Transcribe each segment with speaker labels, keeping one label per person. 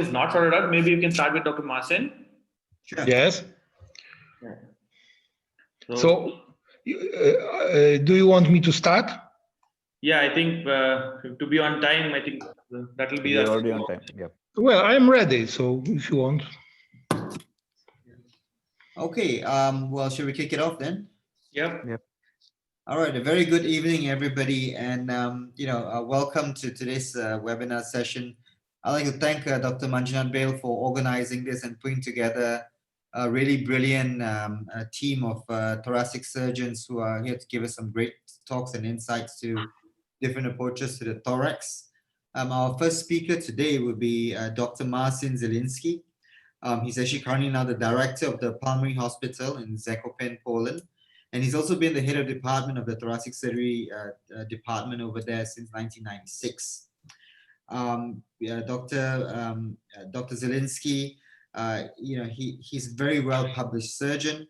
Speaker 1: is not sorted out, maybe you can start with Dr. Marcin.
Speaker 2: Sure.
Speaker 3: Yes.
Speaker 1: Yeah.
Speaker 3: So do you want me to start?
Speaker 1: Yeah, I think to be on time, I think that will be
Speaker 4: already on time. Yeah.
Speaker 3: Well, I'm ready. So if you want.
Speaker 2: Okay. Well, should we kick it off then?
Speaker 1: Yep.
Speaker 4: Yep.
Speaker 2: All right. A very good evening, everybody, and welcome to today's webinar session. I'd like to thank Dr. Manjunath Bale for organizing this and putting together a really brilliant team of thoracic surgeons who are here to give us some great talks and insights to different approaches to the thorax. Our first speaker today will be Dr. Marcin Zielinski. He's actually currently now the director of the Pulmonary Hospital in Zakopane, Poland. And he's also been the head of department of the thoracic surgery department over there since 1996. Dr. Zielinski, he's a very well published surgeon.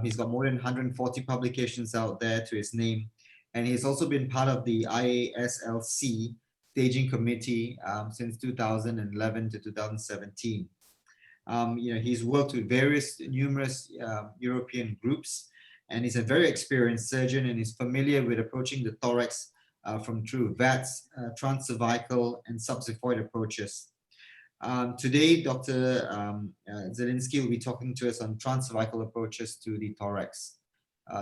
Speaker 2: He's got more than 140 publications out there to his name. And he's also been part of the IASLC staging committee since 2011 to 2017. He's worked with numerous European groups, and he's a very experienced surgeon and is familiar with approaching the thorax from through VATS, transcervical, and subxiphoid approaches. Today, Dr. Zielinski will be talking to us on transcervical approaches to the thorax.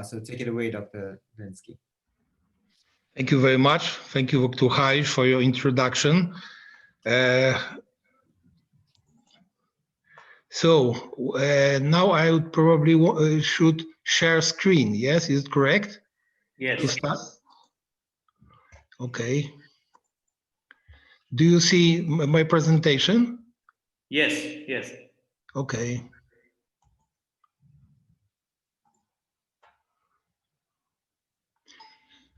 Speaker 2: So take it away, Dr. Zielinski.
Speaker 3: Thank you very much. Thank you, Dr. Hai, for your introduction. Now I would probably should share screen. Yes, is it correct?
Speaker 1: Yes.
Speaker 3: To start? Okay. Do you see my presentation?
Speaker 1: Yes. Yes.
Speaker 3: Okay.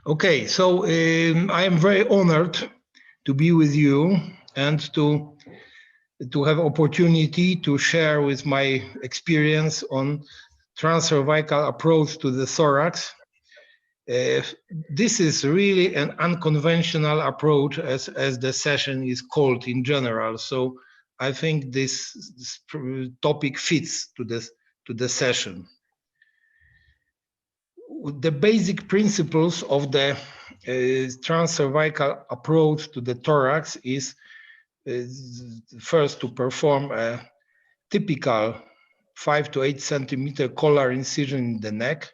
Speaker 3: Okay, so I am very honored to be with you and to have opportunity to share with my experience on transcervical approach to the thorax. This is really an unconventional approach, as the session is called in general. So I think this topic fits to the session. The basic principles of the transcervical approach to the thorax is first to perform a typical 5 to 8 centimeter collar incision in the neck.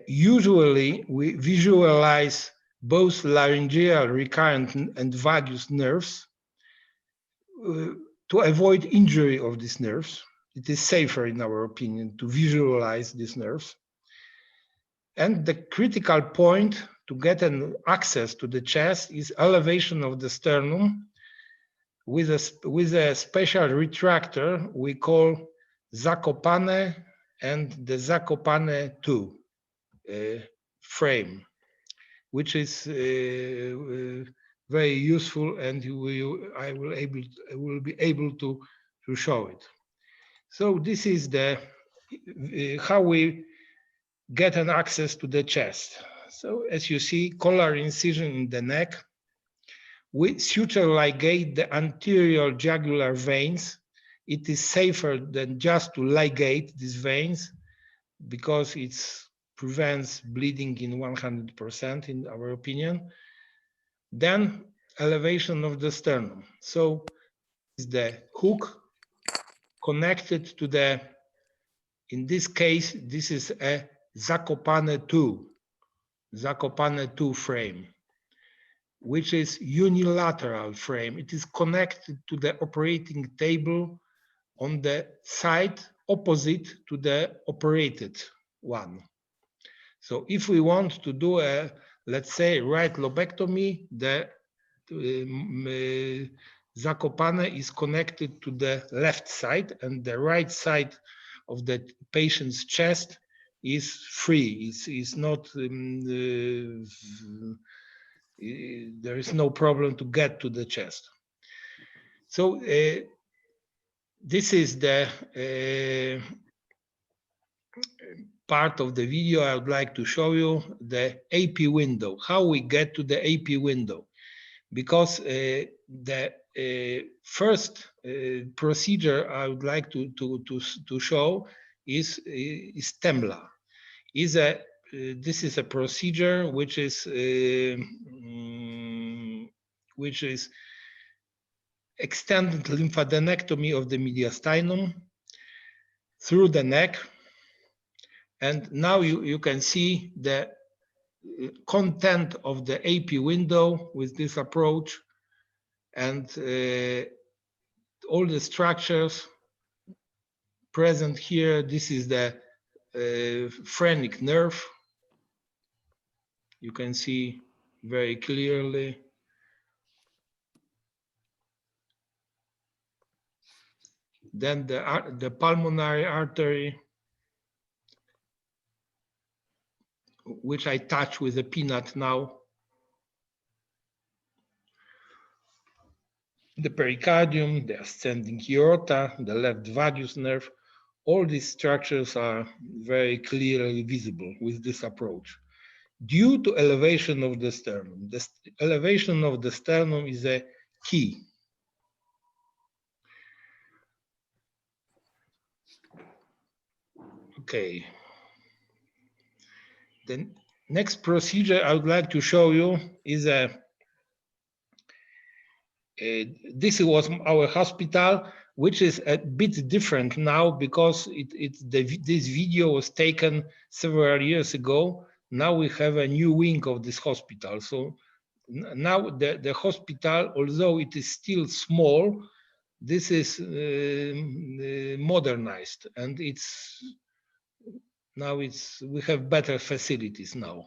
Speaker 3: Usually we visualize both laryngeal recurrent and vagus nerves to avoid injury of these nerves. It is safer, in our opinion, to visualize these nerves. And the critical point to get an access to the chest is elevation of the sternum with a special retractor we call Zakopane and the Zakopane 2 frame, which is very useful, and I will be able to show it. So this is the how we get an access to the chest. So as you see, collar incision in the neck. We suture ligate the anterior jugular veins. It is safer than just to ligate these veins because it prevents bleeding in 100%, in our opinion. Then elevation of the sternum. So is the hook connected to the, in this case, this is a Zakopane 2 frame, which is unilateral frame. It is connected to the operating table on the side opposite to the operated one. So if we want to do a, let's say, right lobectomy, the Zakopane is connected to the left side, and the right side of the patient's chest is free. It's not, there is no problem to get to the chest. So this is the part of the video I would like to show you, the AP window, how we get to the AP window. Because the first procedure I would like to show is Temla. This is a procedure which is extended lymphadenectomy of the mediastinum through the neck. And now you can see the content of the AP window with this approach, and all the structures present here. This is the phrenic nerve. You can see very clearly. Then the pulmonary artery, which I touch with a peanut now. The pericardium, the ascending aorta, the left vagus nerve, all these structures are very clearly visible with this approach due to elevation of the sternum. The elevation of the sternum is a key. Okay. The next procedure I would like to show you is this was our hospital, which is a bit different now because this video was taken several years ago. Now we have a new wing of this hospital. So now the hospital, although it is still small, this is modernized, and we have better facilities now.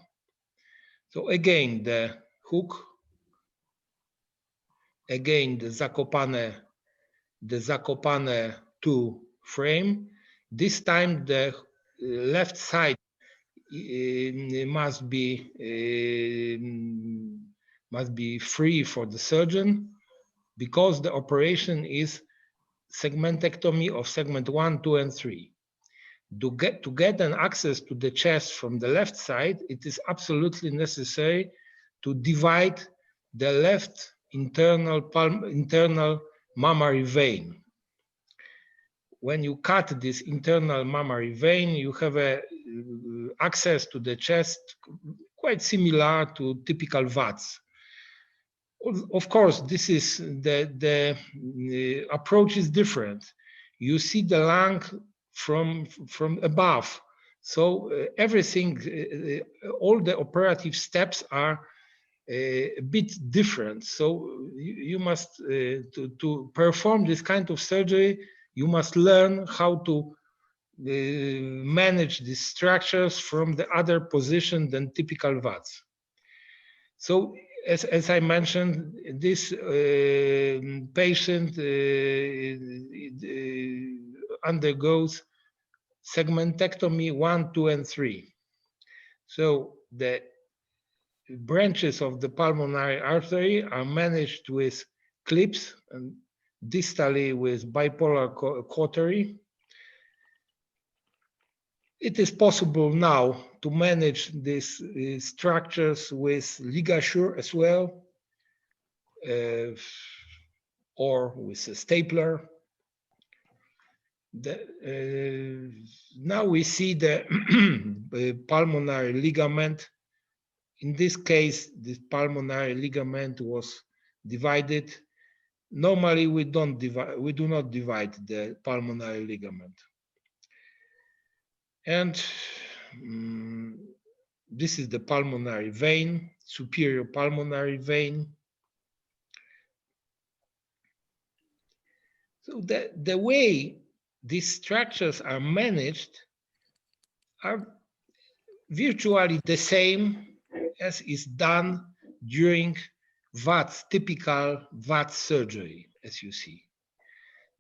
Speaker 3: So again, the hook, again the Zakopane 2 frame. This time the left side must be free for the surgeon, because the operation is segmentectomy of segment 1, 2, and 3. To get an access to the chest from the left side, it is absolutely necessary to divide the left internal mammary vein. When you cut this internal mammary vein, you have access to the chest quite similar to typical VATS. Of course, this is the approach is different. You see the lung from above, so everything, all the operative steps are a bit different. So you must to perform this kind of surgery, you must learn how to manage these structures from the other position than typical VATS. So as I mentioned, this patient undergoes segmentectomy 1, 2, and 3. So the branches of the pulmonary artery are managed with clips and distally with bipolar cautery. It is possible now to manage these structures with ligature as well, or with a stapler. Now we see the pulmonary ligament. In this case, this pulmonary ligament was divided. Normally, we do not divide the pulmonary ligament. And this is the pulmonary vein, superior pulmonary vein. So the way these structures are managed are virtually the same as is done during VATS, typical VATS surgery, as you see.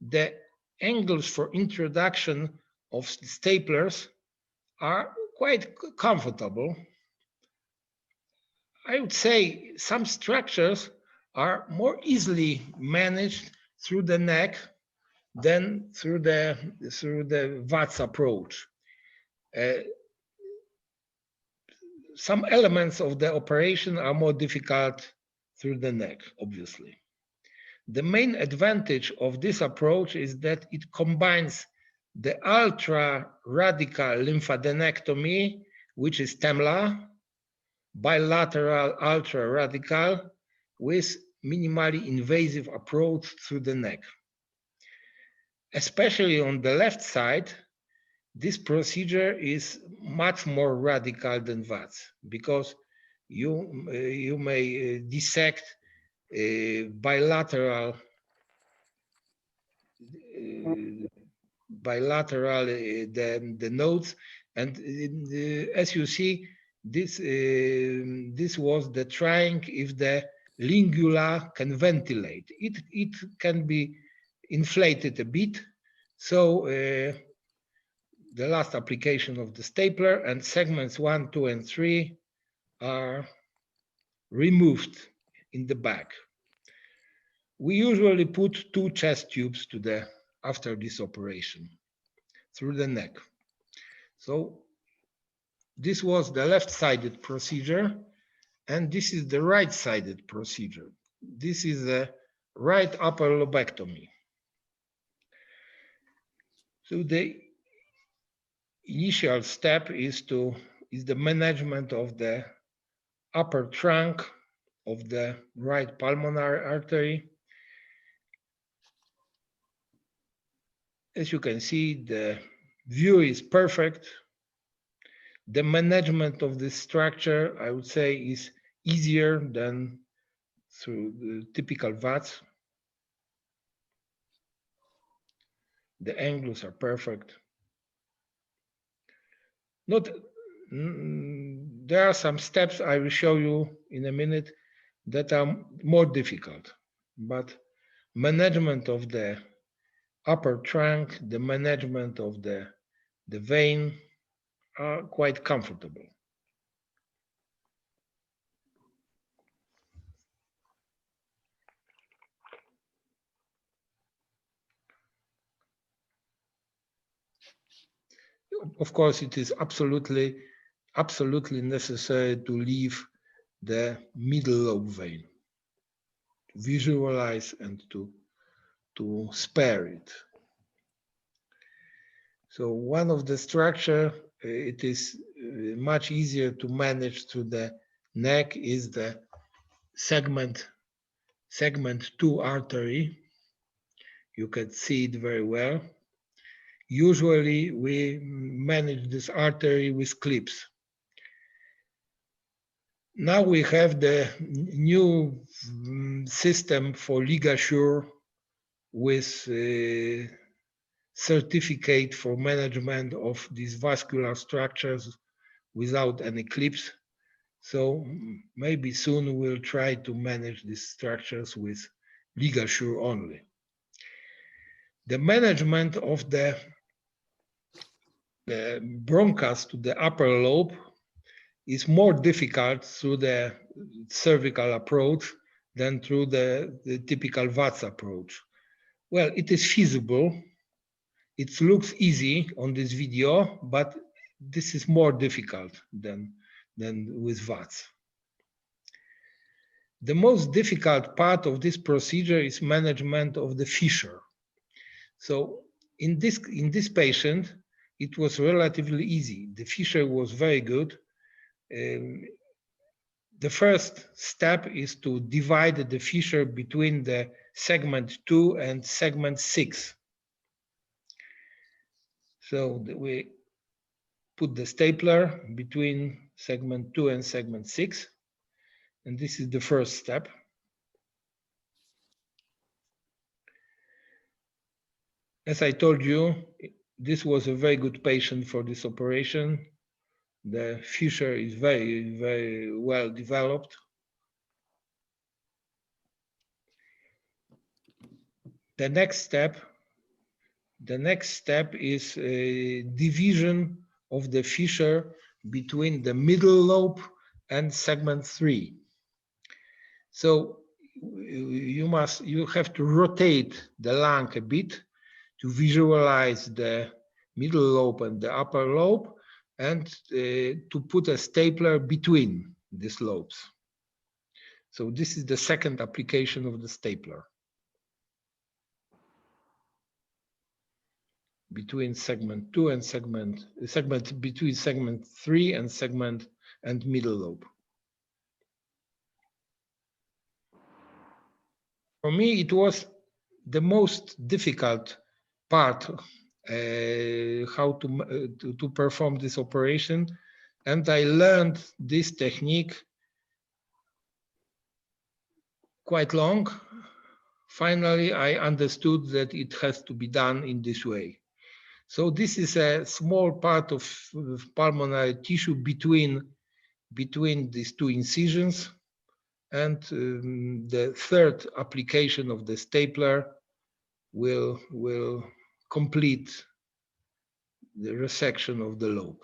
Speaker 3: The angles for introduction of staplers are quite comfortable. I would say some structures are more easily managed through the neck than through the VATS approach. Some elements of the operation are more difficult through the neck, obviously. The main advantage of this approach is that it combines the ultra-radical lymphadenectomy, which is TEMLA, bilateral ultra-radical, with minimally invasive approach through the neck. Especially on the left side, this procedure is much more radical than that, because you may dissect bilateral the nodes, and as you see, this was the trying if the lingula can ventilate. It can be inflated a bit. So the last application of the stapler, and segments 1, 2, and 3 are removed in the back. We usually put 2 chest tubes after this operation through the neck. So this was the left-sided procedure, and this is the right-sided procedure. This is the right upper lobectomy. So the initial step is the management of the upper trunk of the right pulmonary artery. As you can see, the view is perfect. The management of this structure, I would say, is easier than through the typical VATS. The angles are perfect. There are some steps I will show you in a minute that are more difficult, but management of the upper trunk, the management of the vein are quite comfortable. Of course, it is absolutely necessary to leave the middle lobe vein, to visualize and to spare it. So one of the structure, it is much easier to manage through the neck is the segment 2 artery. You can see it very well. Usually we manage this artery with clips. Now we have the new system for ligature with certificate for management of these vascular structures without any clips. So maybe soon we'll try to manage these structures with ligature only. The management of the bronchus to the upper lobe is more difficult through the cervical approach than through the typical VATS approach. Well, it is feasible. It looks easy on this video, but this is more difficult than with VATS. The most difficult part of this procedure is management of the fissure. So in this patient, it was relatively easy. The fissure was very good. The first step is to divide the fissure between the segment 2 and segment 6. So we put the stapler between segment 2 and segment 6. And this is the first step. As I told you, this was a very good patient for this operation. The fissure is very, very well developed. The next step is a division of the fissure between the middle lobe and segment 3. So you have to rotate the lung a bit to visualize the middle lobe and the upper lobe, and to put a stapler between these lobes. So this is the second application of the stapler. between segment 2 and segment between segment 3 and segment and middle lobe. For me, it was the most difficult part how to perform this operation, and I learned this technique quite long. Finally, I understood that it has to be done in this way. So this is a small part of pulmonary tissue between these two incisions, and the third application of the stapler will complete the resection of the lobe.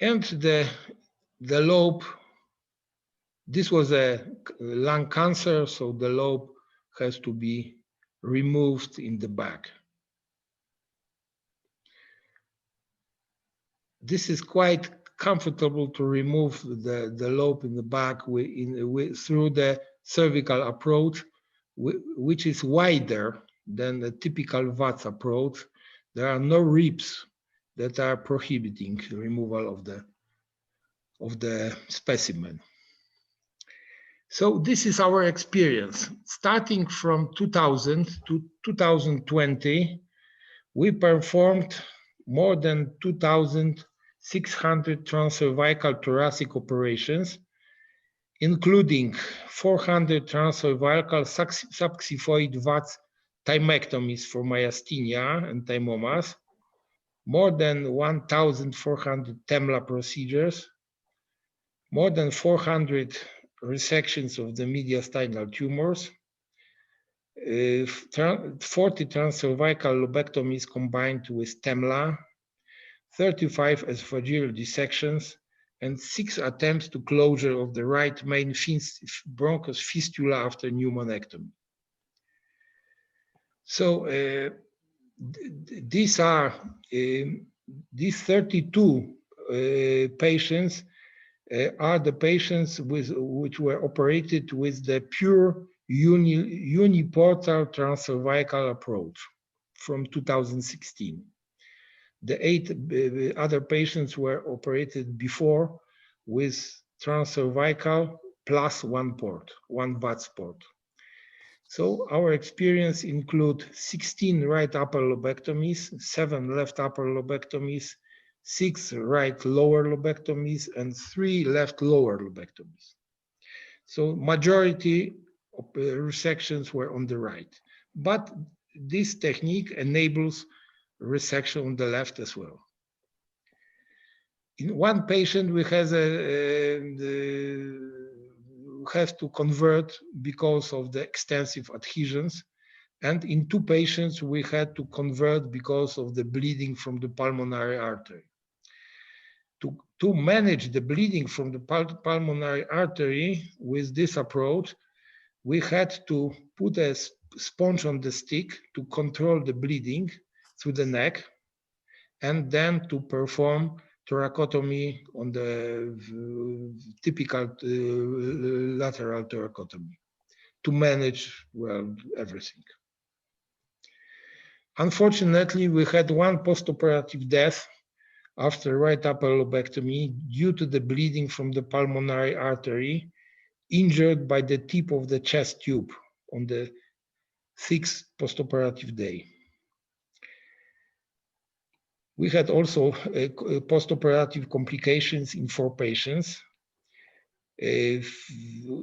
Speaker 3: And the lobe, this was a lung cancer, so the lobe has to be removed in the back. This is quite comfortable to remove the lobe in the back through the cervical approach, which is wider than the typical VATS approach. There are no ribs that are prohibiting removal of the specimen. So this is our experience. Starting from 2000 to 2020, we performed more than 2,600 transcervical thoracic operations, including 400 transcervical subxiphoid VATS thymectomies for myasthenia and thymomas, more than 1,400 TEMLA procedures, more than 400 resections of the mediastinal tumors, 40 transcervical lobectomies combined with TEMLA, 35 esophageal dissections, and 6 attempts to closure of the right main bronchus fistula after pneumonectomy. So these 32 patients are the patients which were operated with the pure uniportal transcervical approach from 2016. The 8 other patients were operated before with transcervical plus 1 port, 1 VATS port. So our experience include 16 right upper lobectomies, 7 left upper lobectomies, 6 right lower lobectomies, and 3 left lower lobectomies. So majority of resections were on the right, but this technique enables resection on the left as well. In one patient, we have to convert because of the extensive adhesions, and in 2 patients, we had to convert because of the bleeding from the pulmonary artery. To manage the bleeding from the pulmonary artery with this approach, we had to put a sponge on the stick to control the bleeding through the neck, and then to perform thoracotomy on the typical lateral thoracotomy to manage, well, everything. Unfortunately, we had 1 postoperative death after right upper lobectomy due to the bleeding from the pulmonary artery, injured by the tip of the chest tube on the 6th postoperative day. We had also postoperative complications in 4 patients. In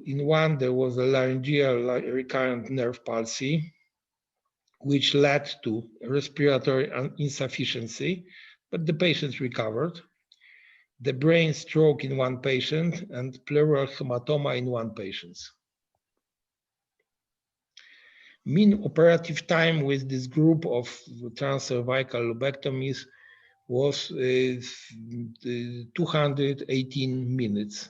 Speaker 3: 1, there was a laryngeal recurrent nerve palsy, which led to respiratory insufficiency, but the patients recovered. The brain stroke in 1 patient and pleural hematoma in 1 patient. Mean operative time with this group of transcervical lobectomies was 218 minutes,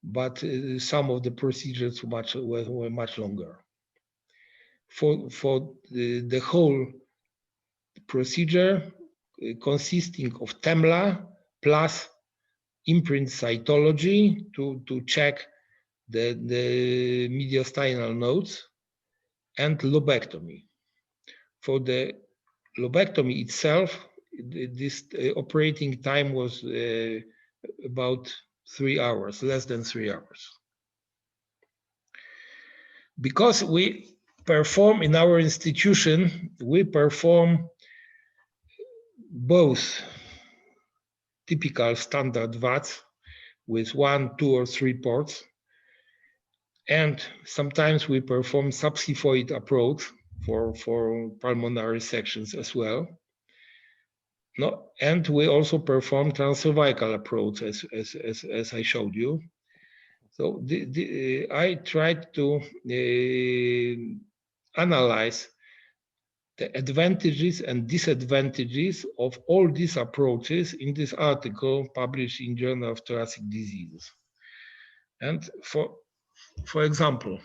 Speaker 3: but some of the procedures were much longer. For the whole procedure, consisting of TEMLA plus imprint cytology to check the mediastinal nodes, and lobectomy. For the lobectomy itself, this operating time was about 3 hours, less than 3 hours. Because we perform in our institution, we perform both typical standard VATS with 1, 2, or 3 ports, and sometimes we perform subxiphoid approach for pulmonary sections as well. No, and we also perform transcervical approach as I showed you. So I tried to analyze the advantages and disadvantages of all these approaches in this article published in Journal of Thoracic Diseases. And for example,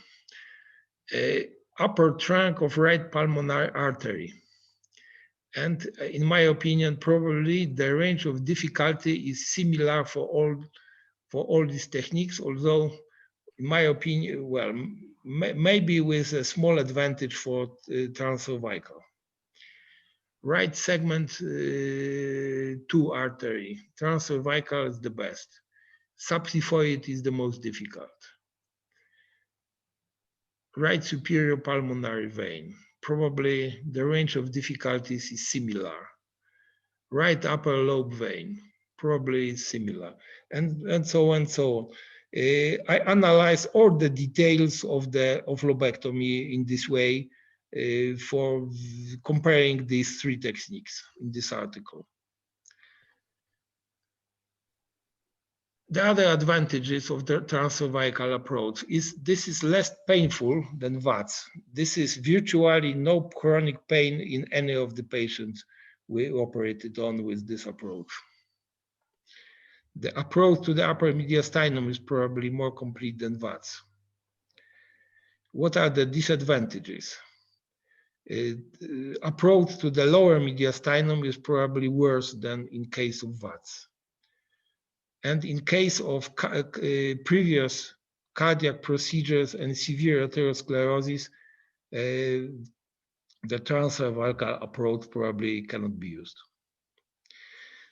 Speaker 3: upper trunk of right pulmonary artery. And in my opinion, probably the range of difficulty is similar for all these techniques, although in my opinion, well, maybe with a small advantage for transcervical. Right segment 2 artery, transcervical is the best. Subxiphoid is the most difficult. Right superior pulmonary vein, probably the range of difficulties is similar. Right upper lobe vein, probably is similar, and so on and so on. I analyze all the details of lobectomy in this way for comparing these 3 techniques in this article. The other advantages of the transcervical approach is this is less painful than VATS. This is virtually no chronic pain in any of the patients we operated on with this approach. The approach to the upper mediastinum is probably more complete than VATS. What are the disadvantages? Approach to the lower mediastinum is probably worse than in case of VATS. And in case of previous cardiac procedures and severe atherosclerosis, the transcervical approach probably cannot be used.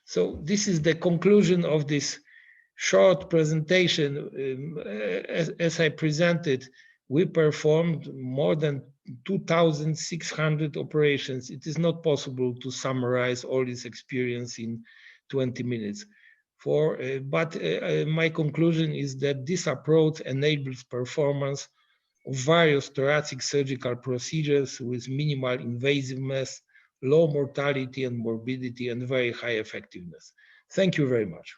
Speaker 3: So this is the conclusion of this short presentation. As I presented, we performed more than 2,600 operations. It is not possible to summarize all this experience in 20 minutes. But my conclusion is that this approach enables performance of various thoracic surgical procedures with minimal invasiveness, low mortality and morbidity, and very high effectiveness. Thank you very much.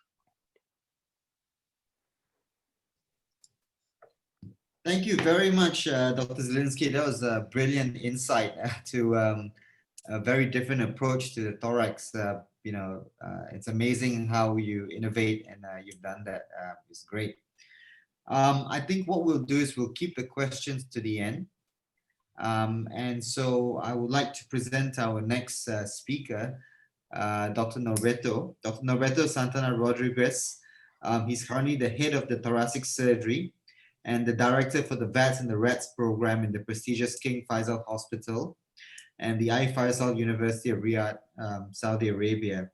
Speaker 2: Thank you very much, Dr. Zielinski. That was a brilliant insight to a very different approach to the thorax. It's amazing how you innovate, and you've done that. It's great. I think what we'll do is we'll keep the questions to the end. And so I would like to present our next speaker, Dr. Norberto. Dr. Norberto Santana Rodriguez. He's currently the head of the thoracic surgery and the director for the VATS and the RATS program in the prestigious King Faisal Hospital and the I Faisal University of Riyadh, Saudi Arabia.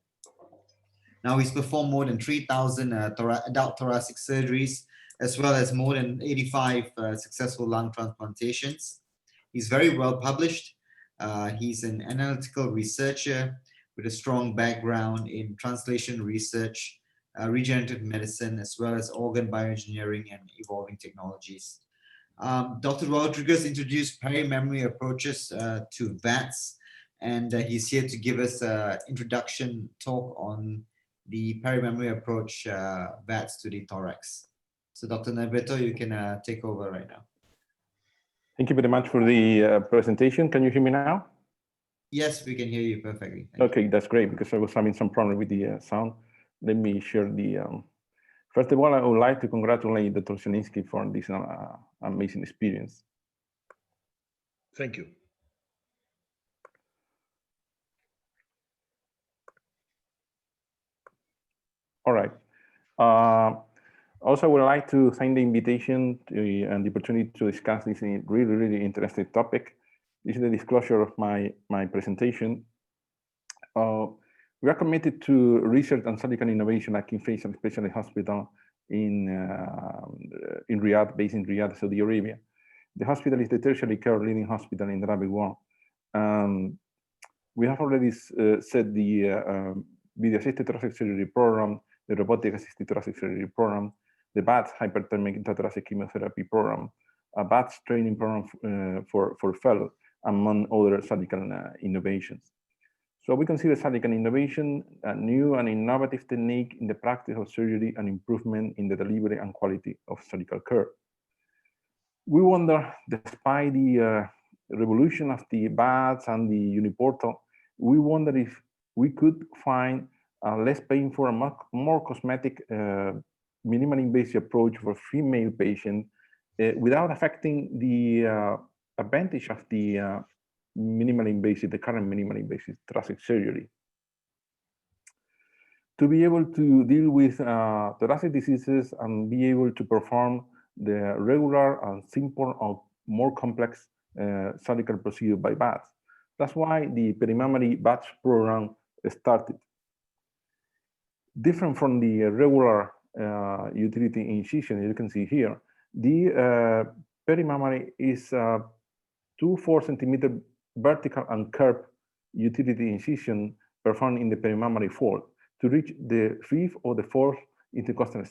Speaker 2: Now he's performed more than 3,000 adult thoracic surgeries, as well as more than 85 successful lung transplantations. He's very well published. He's an analytical researcher with a strong background in translation research, regenerative medicine, as well as organ bioengineering and evolving technologies. Dr. Rodriguez introduced peri-memory approaches to VATS, and he's here to give us an introduction talk on the peri-memory approach VATS to the thorax. So Dr. Norberto, you can take over right now.
Speaker 4: Thank you very much for the presentation. Can you hear me now?
Speaker 2: Yes, we can hear you perfectly.
Speaker 4: Okay, that's great, because I was having some problem with the sound. Let me share the, first of all, I would like to congratulate Dr. Zielinski for this amazing experience.
Speaker 3: Thank you.
Speaker 4: All right. Also, I would like to thank the invitation and the opportunity to discuss this really, really interesting topic. This is the disclosure of my presentation. We are committed to research and surgical innovation at King Faisal Specialty Hospital in Riyadh, based in Riyadh, Saudi Arabia. The hospital is the tertiary care leading hospital in the Arabic world. We have already set the video-assisted thoracic surgery program, the robotic-assisted thoracic surgery program, the BATS hyperthermic intrathoracic chemotherapy program, a BATS training program for fellows, among other surgical innovations. So we consider surgical innovation a new and innovative technique in the practice of surgery and improvement in the delivery and quality of surgical care. We wonder, despite the revolution of the BATS and the uniportal, we wonder if we could find a less painful and more cosmetic minimally invasive approach for female patients without affecting the advantage of the minimally invasive, the current minimally invasive thoracic surgery. To be able to deal with thoracic diseases and be able to perform the regular and simple or more complex surgical procedure by BATS. That's why the perimammary BATS program started. Different from the regular utility incision, you can see here, the perimammary is 2-4 centimeter vertical and curved utility incision performed in the perimammary fold to reach the 5th or the 4th intercostal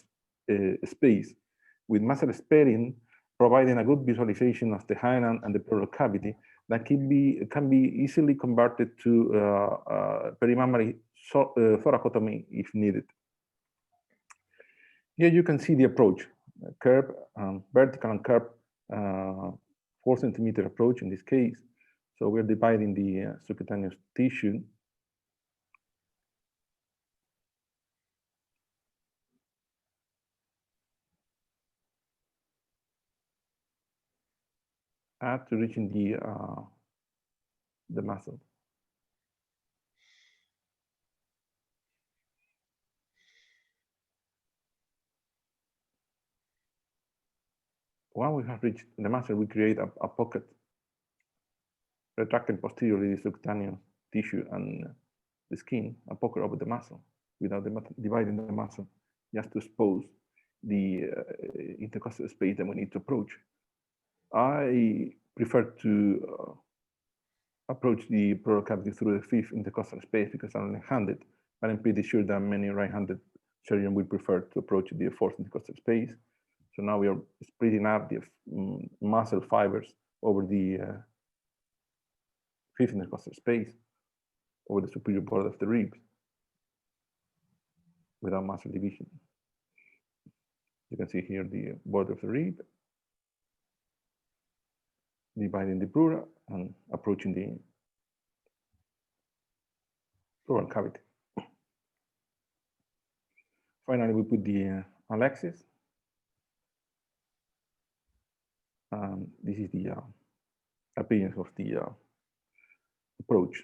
Speaker 4: space, with muscle sparing, providing a good visualization of the hyaline and the pleural cavity that can be easily converted to perimammary thoracotomy if needed. Here you can see the approach, curve, vertical and curved 4 centimeter approach in this case. So we're dividing the subcutaneous tissue. After reaching the muscle. Once we have reached the muscle, we create a pocket, retracting posteriorly the subcutaneous tissue and the skin, a pocket over the muscle, without dividing the muscle, just to expose the intercostal space that we need to approach. I prefer to approach the pleural cavity through the 5th intercostal space because I'm left-handed, but I'm pretty sure that many right-handed surgeons will prefer to approach the 4th intercostal space. So now we are spreading out the muscle fibers over the 5th intercostal space, over the superior border of the ribs, without muscle division. You can see here the border of the rib, dividing the pleura and approaching the pleural cavity. Finally, we put the alexis. This is the appearance of the approach.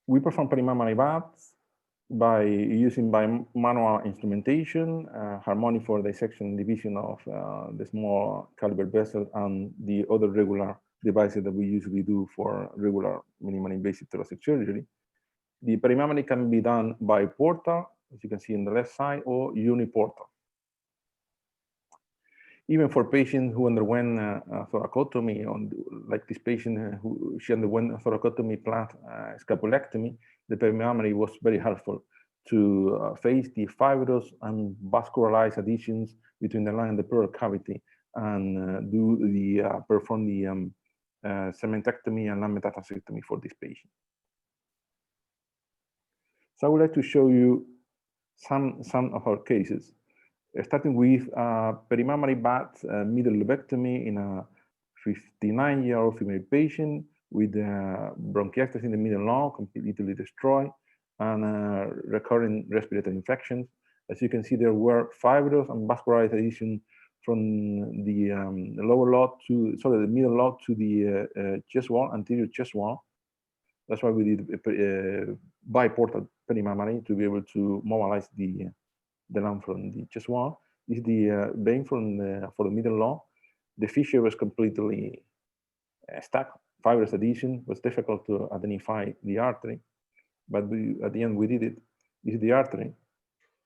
Speaker 4: We perform perimammary BATS by using manual instrumentation, harmonic for dissection and division of the small caliber vessel, and the other regular devices that we usually do for regular minimally invasive thoracic surgery. The perimammary can be done by portal, as you can see on the left side, or uniportal. Even for patients who underwent thoracotomy, like this patient she underwent thoracotomy plus scapulectomy, the perimammary was very helpful to face the fibrous and vascularized adhesions between the lung and the pleural cavity, and perform the cementectomy and lung metastasectomy for this patient. So I would like to show you some of our cases, starting with perimammary BATS middle lobectomy in a 59-year-old female patient with bronchiectasis in the middle lung, completely destroyed, and recurrent respiratory infections. As you can see, there were fibrous and vascularized adhesions from the lower lobe to, sorry, the middle lobe to the chest wall, anterior chest wall. That's why we did biportal perimammary to be able to mobilize the lump from the chest wall. This is the vein from for the middle lobe. The fissure was completely stuck. Fibrous adhesion was difficult to identify the artery, but at the end we did it. This is the artery.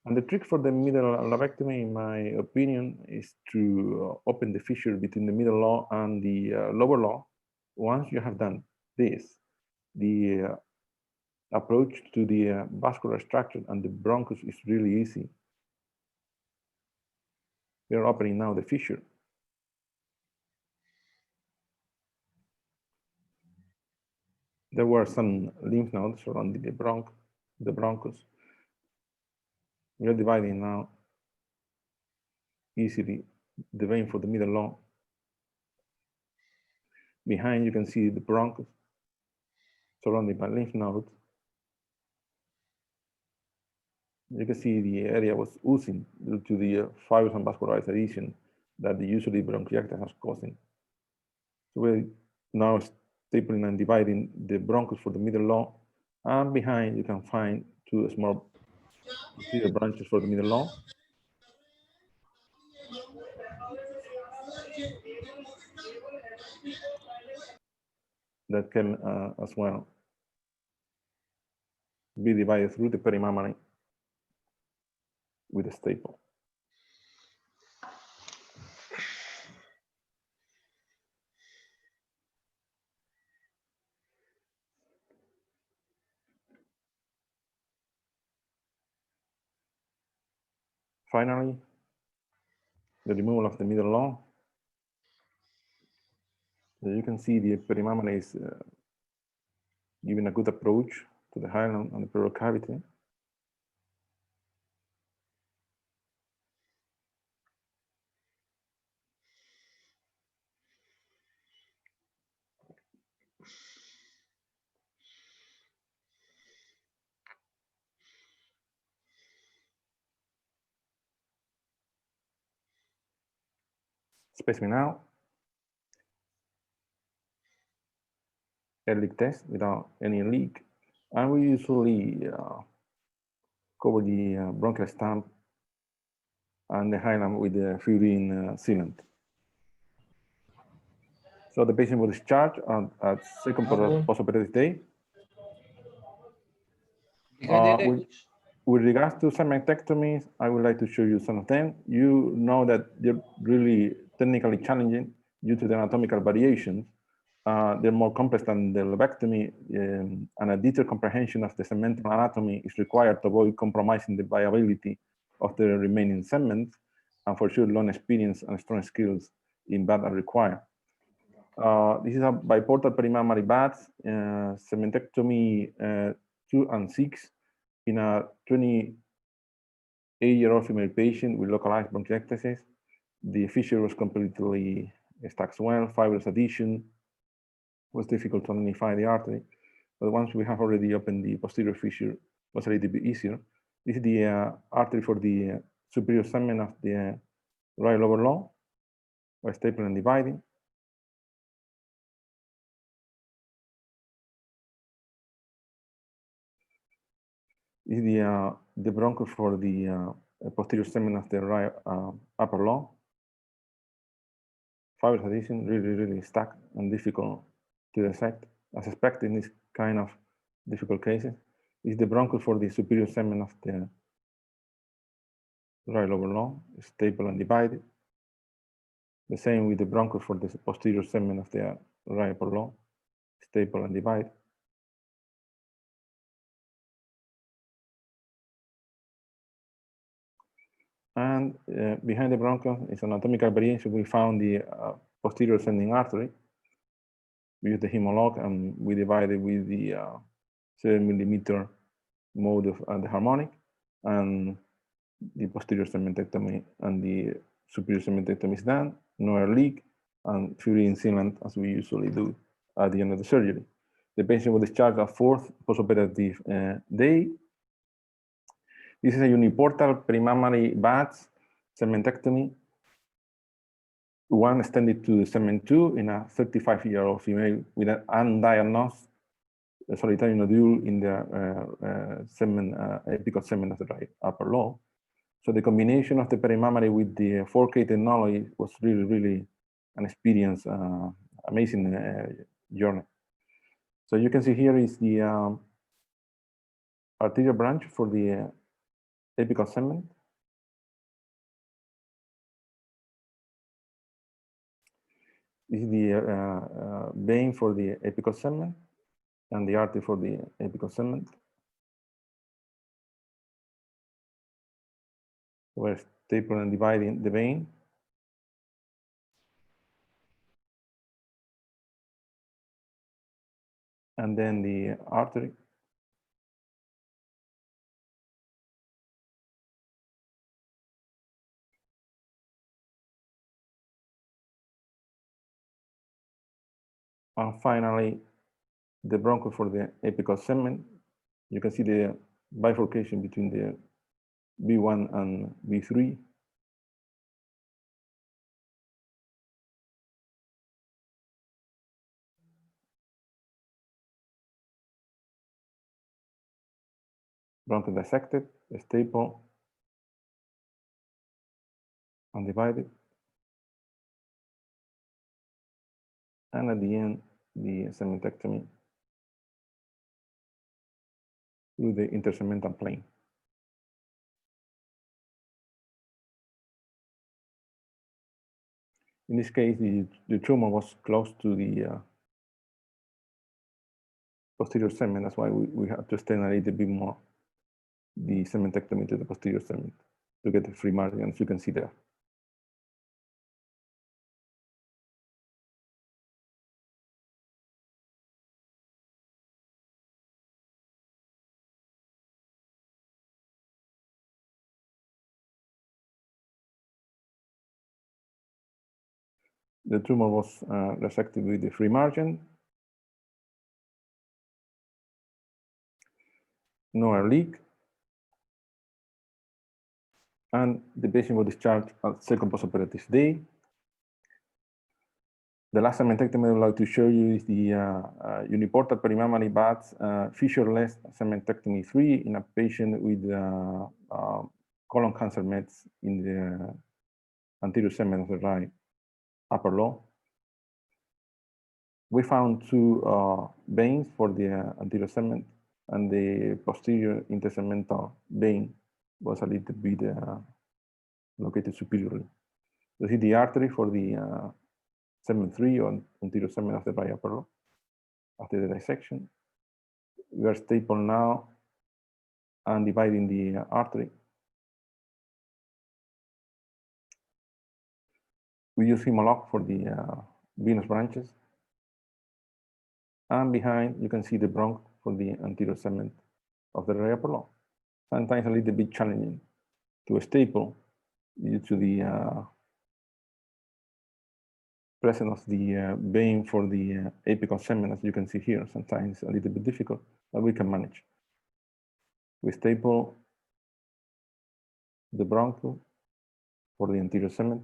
Speaker 4: And the trick for the middle lobectomy, in my opinion, is to open the fissure between the middle lobe and the lower lobe. Once you have done this, the approach to the vascular structure and the bronchus is really easy. We are opening now the fissure. There were some lymph nodes surrounding the bronchus. We are dividing now easily the vein for the middle lobe. Behind you can see the bronchus surrounded by lymph nodes. You can see the area was oozing due to the fibrous and vascularized adhesion that the usually bronchiectasis is causing. So we're now stapling and dividing the bronchus for the middle lobe, and behind you can find two small posterior branches for the middle lobe. That can as well be divided through the perimammary with a staple. Finally, the removal of the middle lobe. So you can see the perimammary is giving a good approach to the hilum and the pleural cavity. Specimen out. Air leak test without any leak. And we usually cover the bronchial stump and the hilum with the fluorine sealant. So the patient was discharged at second postoperative day. With regards to sementectomies, I would like to show you some of them. You know that they're really technically challenging due to the anatomical variations. They're more complex than the lobectomy, and a detailed comprehension of the segmental anatomy is required to avoid compromising the viability of the remaining segments, and for sure, long experience and strong skills in that are required. This is a biportal perimammary bath, segmentectomy 2 and 6 in a 28-year-old female patient with localized bronchiectasis. The fissure was completely stuck well, fibrous adhesion. Was difficult to identify the artery, but once we have already opened the posterior fissure, it was a little bit easier. This is the artery for the superior segment of the right lower lobe by stapling and dividing. This is the bronchus for the posterior segment of the right upper lobe. Fibrous adhesion really stuck and difficult to dissect, as expected in this kind of difficult cases. This is the bronchus for the superior segment of the right lower lobe, staple and divided. The same with the bronchus for the posterior segment of the right upper lobe, staple and divide. And behind the bronchus is anatomical variation. We found the posterior ascending artery. We use the hemolog and we divided with the 7mm mode of the harmonic, and the posterior segmentectomy and the superior segmentectomy is done. No air leak and fluorine sealant, as we usually do at the end of the surgery. The patient was discharged at 4th postoperative day. This is a uniportal perimammary bath segmentectomy one extended to segment 2 in a 35-year-old female with an undiagnosed solitary nodule in the apical segment of the right upper lobe. So the combination of the perimammary with the 4K technology was really, really an experience, amazing journey. So you can see here is the arterial branch for the apical segment. This is the vein for the apical segment and the artery for the apical segment. We're stapling and dividing the vein. And then the artery. And finally, the bronchus for the apical segment. You can see the bifurcation between the B1 and B3. Bronchus dissected, staple, and divided. And at the end, the segmentectomy through the intersegmental plane. In this case, the tumor was close to the posterior segment. That's why we have to extend a little bit more the segmentectomy to the posterior segment to get the free margin, as you can see there. The tumor was resected with the free margin. No air leak. And the patient was discharged at second postoperative day. The last segmentectomy I would like to show you is the uniportal perimammary buds fissure-less segmentectomy 3 in a patient with colon cancer mets in the anterior segment of the right upper lobe. We found two veins for the anterior segment, and the posterior intersegmental vein was a little bit located superiorly. You see the artery for the segment 3 or anterior segment of the right upper lobe after the dissection. We are stapling now and dividing the artery. We use Hemolock for the venous branches. And behind, you can see the bronch for the anterior segment of the right upper lobe. Sometimes a little bit challenging to staple due to the presence of the vein for the apical segment, as you can see here. Sometimes a little bit difficult, but we can manage. We staple the bronchus for the anterior segment.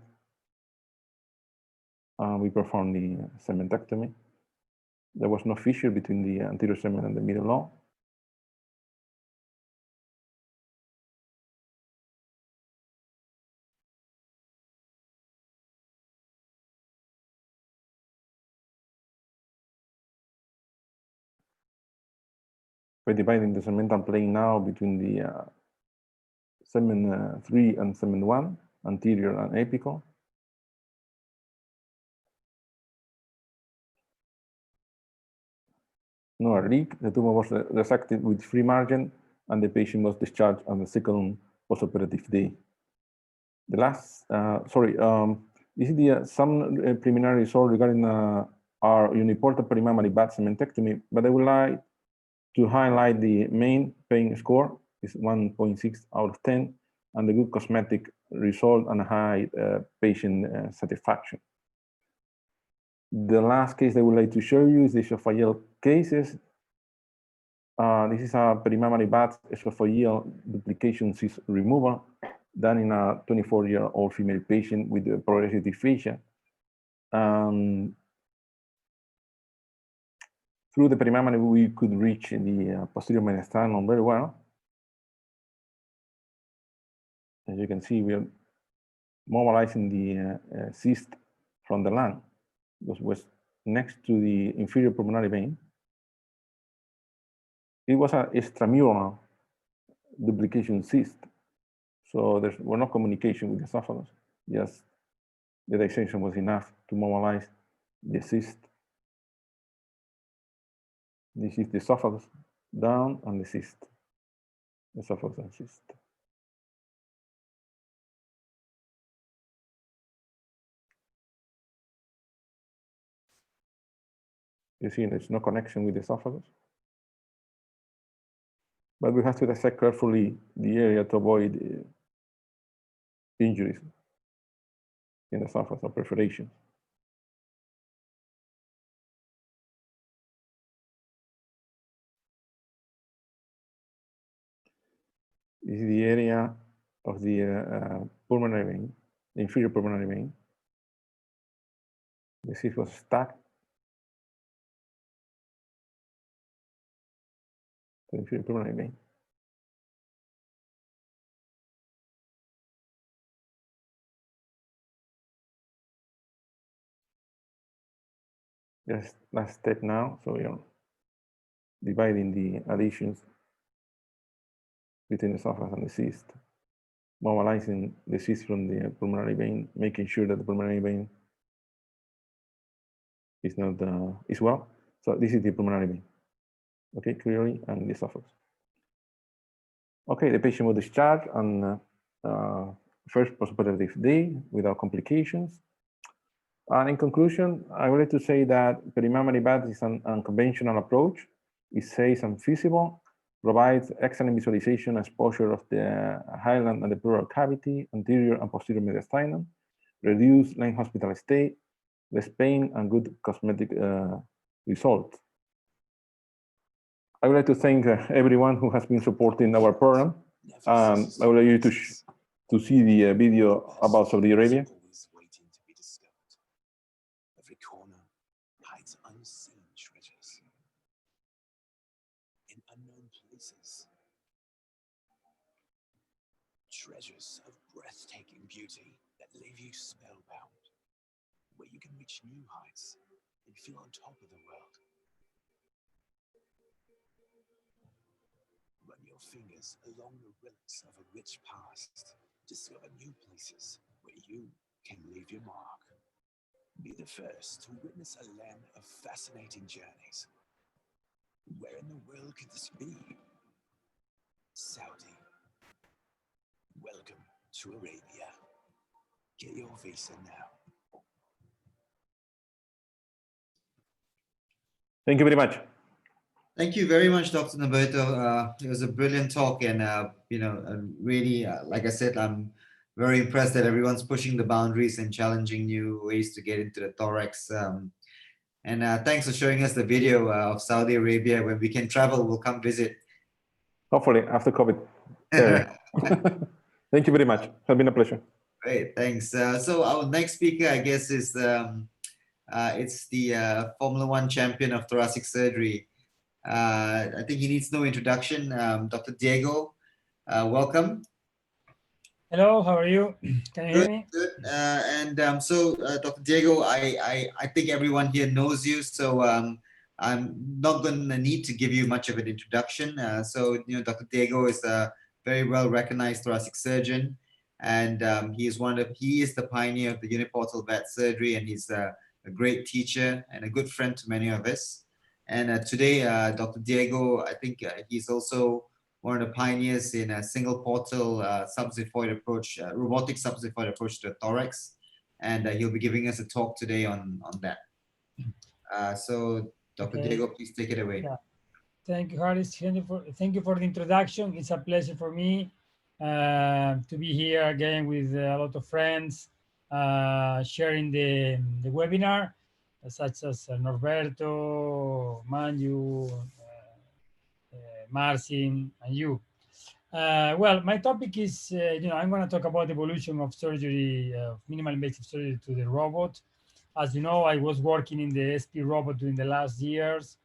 Speaker 4: We perform the segmentectomy. There was no fissure between the anterior segment and the middle lobe. We're dividing the segmental plane now between the segment 3 and segment 1, anterior and apical. No leak. The tumor was resected with free margin, and the patient was discharged on the second postoperative day. The last, this is the some preliminary result regarding our uniportal perimammary bud segmentectomy, but I would like to highlight the main pain score is 1.6 out of 10, and the good cosmetic result and high patient satisfaction. The last case I would like to show you is the esophageal cases. This is a perimammary bud esophageal duplication cyst removal done in a 24-year-old female patient with progressive dysphagia. Through the perimammary, we could reach the posterior mediastinum very well. As you can see, we are mobilizing the cyst from the lung, because it was next to the inferior pulmonary vein. It was an extramural duplication cyst, so there was no communication with the esophagus. Just the dissection was enough to mobilize the cyst. This is the esophagus down and the cyst, esophagus and cyst. You see, there's no connection with the esophagus. But we have to dissect carefully the area to avoid injuries in the esophagus or perforation. This is the area of the pulmonary vein, the inferior pulmonary vein. The cyst was stuck to the inferior pulmonary vein. Just last step now, so we are dividing the adhesions between the esophagus and the cyst, mobilizing the cyst from the pulmonary vein, making sure that the pulmonary vein is not is well. So this is the pulmonary vein, okay, clearly, and the esophagus. Okay, the patient was discharged on first postoperative day without complications. And in conclusion, I would like to say that perimammary bath is an unconventional approach. It's safe and feasible, provides excellent visualization and exposure of the highland and the pleural cavity, anterior and posterior mediastinum, reduce length hospital stay, less pain, and good cosmetic results. I would like to thank everyone who has been supporting our program. I would like you to see the video about Saudi Arabia.
Speaker 5: Every corner hides unseen treasures in unknown places. Treasures of breathtaking beauty that leave you spellbound, where you can reach new heights and feel on top of the world. Run your fingers along the relics of a rich past. Discover new places where you can leave your mark. Be the first to witness a land of fascinating journeys. Where in the world could this be? Saudi. Welcome to Arabia. Get your visa now.
Speaker 4: Thank you very much.
Speaker 2: Thank you very much, Dr. Norberto. It was a brilliant talk, and really, like I said, I'm very impressed that everyone's pushing the boundaries and challenging new ways to get into the thorax. And thanks for showing us the video of Saudi Arabia. When we can travel, we'll come visit.
Speaker 4: Hopefully, after COVID. Thank you very much. It's been a pleasure.
Speaker 2: Great, thanks. So our next speaker, I guess, is it's the Formula One champion of thoracic surgery. I think he needs no introduction. Dr. Diego, welcome.
Speaker 6: Hello, how are you? Can you hear me?
Speaker 2: Good. So, Dr. Diego, I think everyone here knows you, so I'm not going to need to give you much of an introduction. Dr. Diego is a very well recognized thoracic surgeon, and he is the pioneer of the uniportal VAT surgery, and he's a great teacher and a good friend to many of us. And today, Dr. Diego, I think he's also one of the pioneers in a single portal subxiphoid approach, robotic subxiphoid approach to the thorax. And he'll be giving us a talk today on that. So Dr.
Speaker 6: Okay.
Speaker 2: Diego, please take it away.
Speaker 6: Yeah. Thank you, Harris. Thank you for the introduction. It's a pleasure for me to be here again with a lot of friends, sharing the webinar, such as Norberto, Manu, Marcin, and you. Well, my topic is, I'm going to talk about the evolution of surgery, minimal invasive surgery to the robot. As you know, I was working in the SP robot during the last years.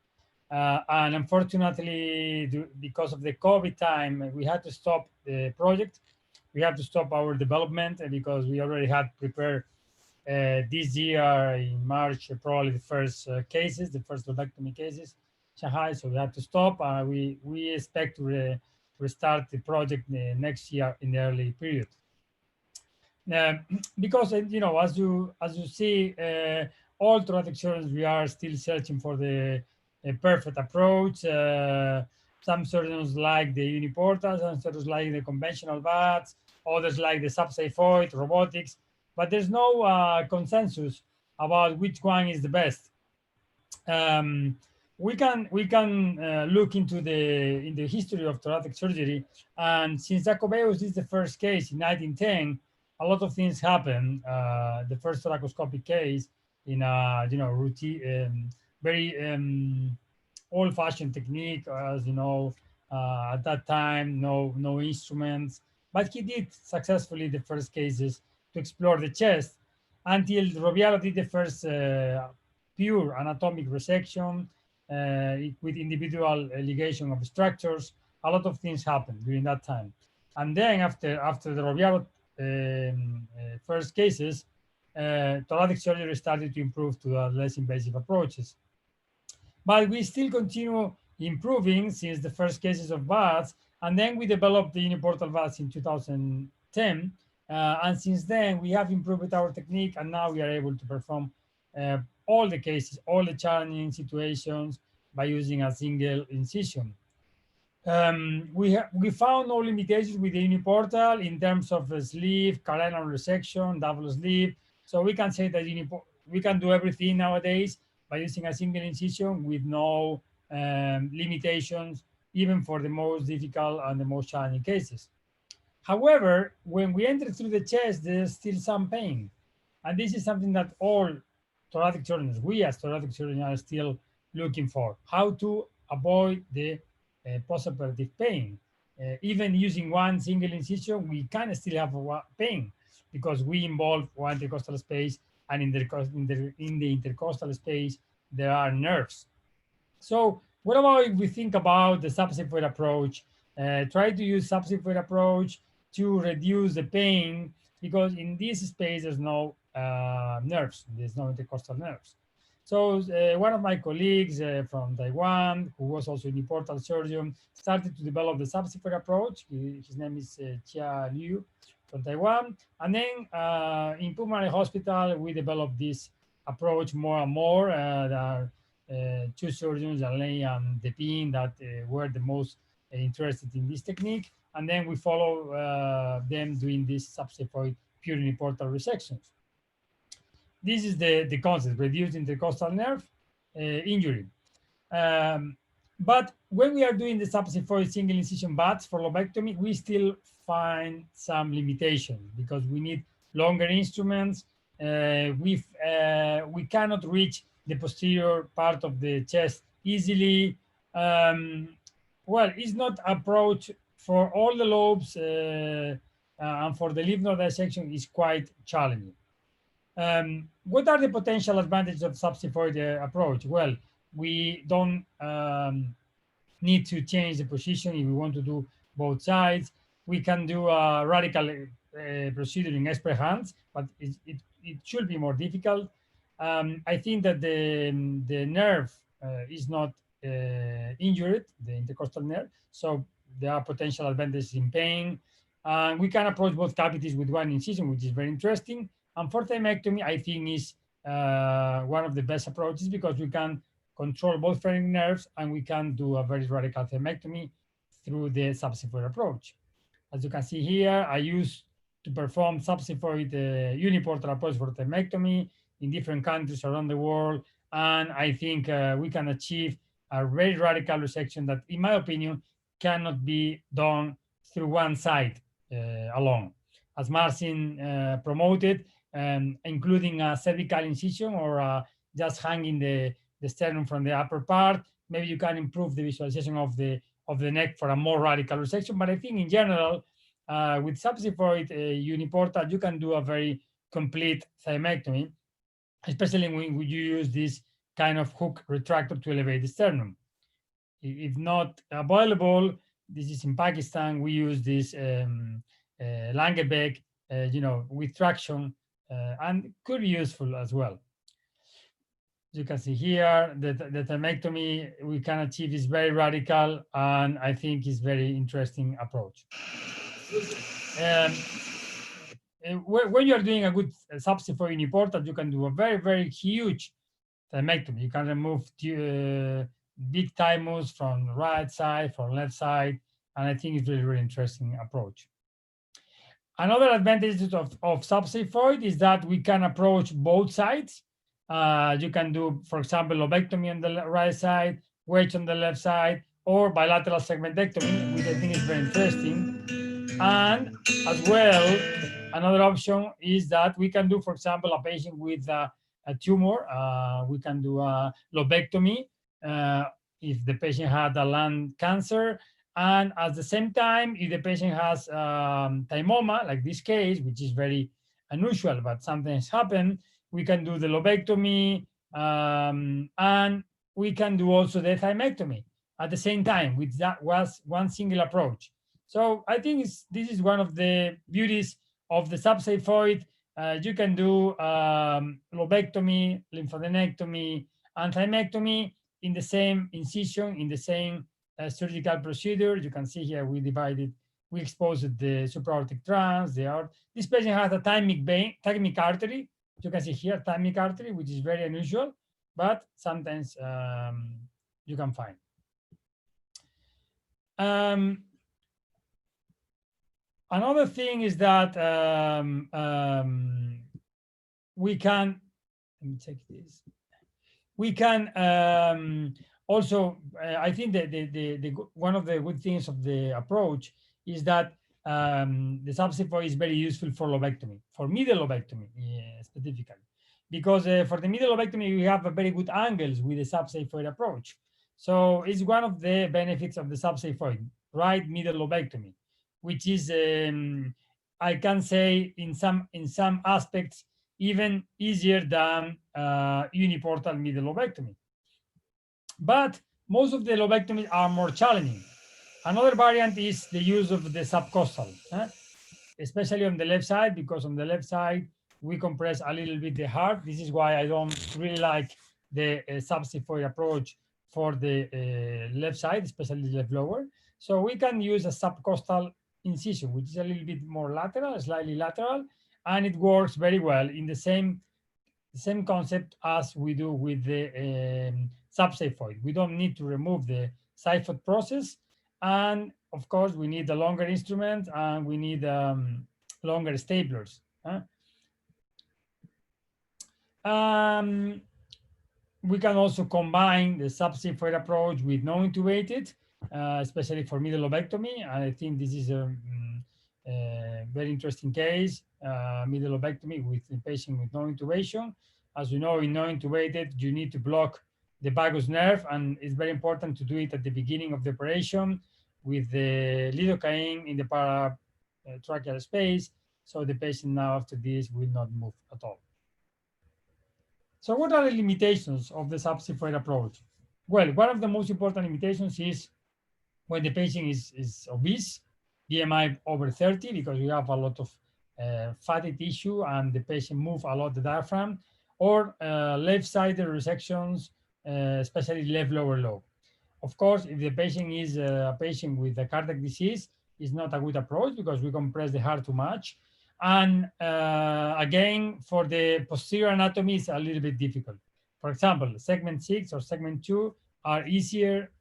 Speaker 6: And unfortunately, because of the COVID time, we had to stop the project. We had to stop our development because we already had prepared this year in March, probably the first cases, the first lobectomy cases, Shanghai. So we had to stop. We expect to restart the project next year in the early period. Uh, because as you see, all thoracic surgeons, we are still searching for the perfect approach. Some surgeons like the uniportal, some surgeons like the conventional VATS, others like the subxiphoid robotics, but there's no consensus about which one is the best. Um, we can look into the history of thoracic surgery, and since Jacobeus is the first case in 1910, a lot of things happen. The first thoracoscopic case in a routine, very old-fashioned technique, as you know. At that time, no instruments, but he did successfully the first cases to explore the chest until Rovialo did the first pure anatomic resection with individual ligation of structures. A lot of things happened during that time. And then after the Rovialo first cases, thoracic surgery started to improve to less invasive approaches. But we still continue improving since the first cases of VATS, and then we developed the uniportal VATS in 2010. And since then, we have improved our technique, and now we are able to perform all the cases, all the challenging situations by using a single incision. We found no limitations with the uniportal in terms of sleeve, carinal resection, double sleeve. So we can say that we can do everything nowadays by using a single incision with no limitations, even for the most difficult and the most challenging cases. However, when we enter through the chest, there's still some pain. And this is something that all thoracic surgeons, we as thoracic surgeons, are still looking for, how to avoid the postoperative pain. Even using one single incision, we can still have pain because we involve one intercostal space, and in the intercostal space, there are nerves. So what about if we think about the subxiphoid approach? Try to use subxiphoid approach to reduce the pain, because in this space, there's no nerves, there's no intercostal nerves. So one of my colleagues from Taiwan, who was also an important surgeon, started to develop the subxiphoid approach. His name is Chia Liu from Taiwan. And then in Pulmonary Hospital, we developed this approach more and more. There are two surgeons, Alain and Depicting, that were the most interested in this technique. And then we follow them doing this subxiphoid pure uniportal resections. This is the concept: reduced intercostal nerve injury. But when we are doing the subxiphoid single incision VATS for lobectomy, we still find some limitations because we need longer instruments. We cannot reach the posterior part of the chest easily. Well, it's not approach for all the lobes, and for the lymph node dissection is quite challenging. What are the potential advantages of subxiphoid approach? Well, we don't need to change the position if we want to do both sides. We can do a radical procedure in expert hands, but it should be more difficult. I think that the nerve is not injured, the intercostal nerve, so there are potential advantages in pain. We can approach both cavities with one incision, which is very interesting. And for thymectomy, I think is one of the best approaches because we can control both phrenic nerves and we can do a very radical thymectomy through the subxiphoid approach. As you can see here, I used to perform subxiphoid uniportal approach for thymectomy in different countries around the world. And I think we can achieve a very radical resection that, in my opinion, cannot be done through one side alone. As Marcin promoted, including a cervical incision or just hanging the sternum from the upper part, maybe you can improve the visualization of the neck for a more radical resection. But I think in general, with subxiphoid uniportal, you can do a very complete thymectomy. especially when you use this kind of hook retractor to elevate the sternum. If not available, this is in Pakistan, we use this Langebeck, with traction, and could be useful as well. You can see here that the thymectomy we can achieve is very radical, and I think is very interesting approach. When you are doing a good subsiphoid uniportal, you can do a very, very huge thymectomy. You can remove big thymus from right side, from left side, and I think it's really, really interesting approach. Another advantage of subsiphoid is that we can approach both sides. You can do, for example, lobectomy on the right side, wedge on the left side, or bilateral segmentectomy, which I think is very interesting. And as well, another option is that we can do, for example, a patient with a tumor. We can do a lobectomy if the patient had a lung cancer. And at the same time, if the patient has thymoma, like this case, which is very unusual, but sometimes happen, we can do the lobectomy, and we can do also the thymectomy at the same time, which that was one single approach. So I think this is one of the beauties of the subsiphoid. You can do lobectomy, lymphadenectomy, and thymectomy in the same incision, in the same surgical procedure. You can see here we exposed the supraortic trans. This patient has a thymic vein, thymic artery. You can see here thymic artery, which is very unusual, but sometimes you can find. Another thing is that we can, let me take this. We can also, I think that one of the good things of the approach is that the subsiphoid is very useful for lobectomy, for middle lobectomy specifically, because for the middle lobectomy we have a very good angles with the subsiphoid approach. So it's one of the benefits of the subsiphoid, right middle lobectomy, which is I can say in some aspects even easier than uniportal middle lobectomy. But most of the lobectomies are more challenging. Another variant is the use of the subcostal, especially on the left side, because on the left side we compress a little bit the heart. This is why I don't really like the subsiphoid approach for the left side, especially the left lower. So we can use a subcostal incision, which is a little bit more lateral, slightly lateral, and it works very well in the same concept as we do with the subsiphoid. We don't need to remove the siphoid process, and of course we need a longer instrument and we need longer staplers. We can also combine the subsiphoid approach with non-intubated, especially for middle lobectomy. I think this is a very interesting case, middle lobectomy with a patient with no intubation. As you know, in non-intubated, you need to block the vagus nerve, and it's very important to do it at the beginning of the operation with the lidocaine in the paratracheal space, so the patient now after this will not move at all. So what are the limitations of the subsiphoid approach? Well, one of the most important limitations is when the patient is obese, BMI over 30, because we have a lot of fatty tissue and the patient move a lot the diaphragm, or left-sided resections, especially left lower lobe. Of course, if the patient is a patient with a cardiac disease, it's not a good approach because we compress the heart too much. And again, for the posterior anatomy, it's a little bit difficult. For example, segment 6 or segment 2 are easier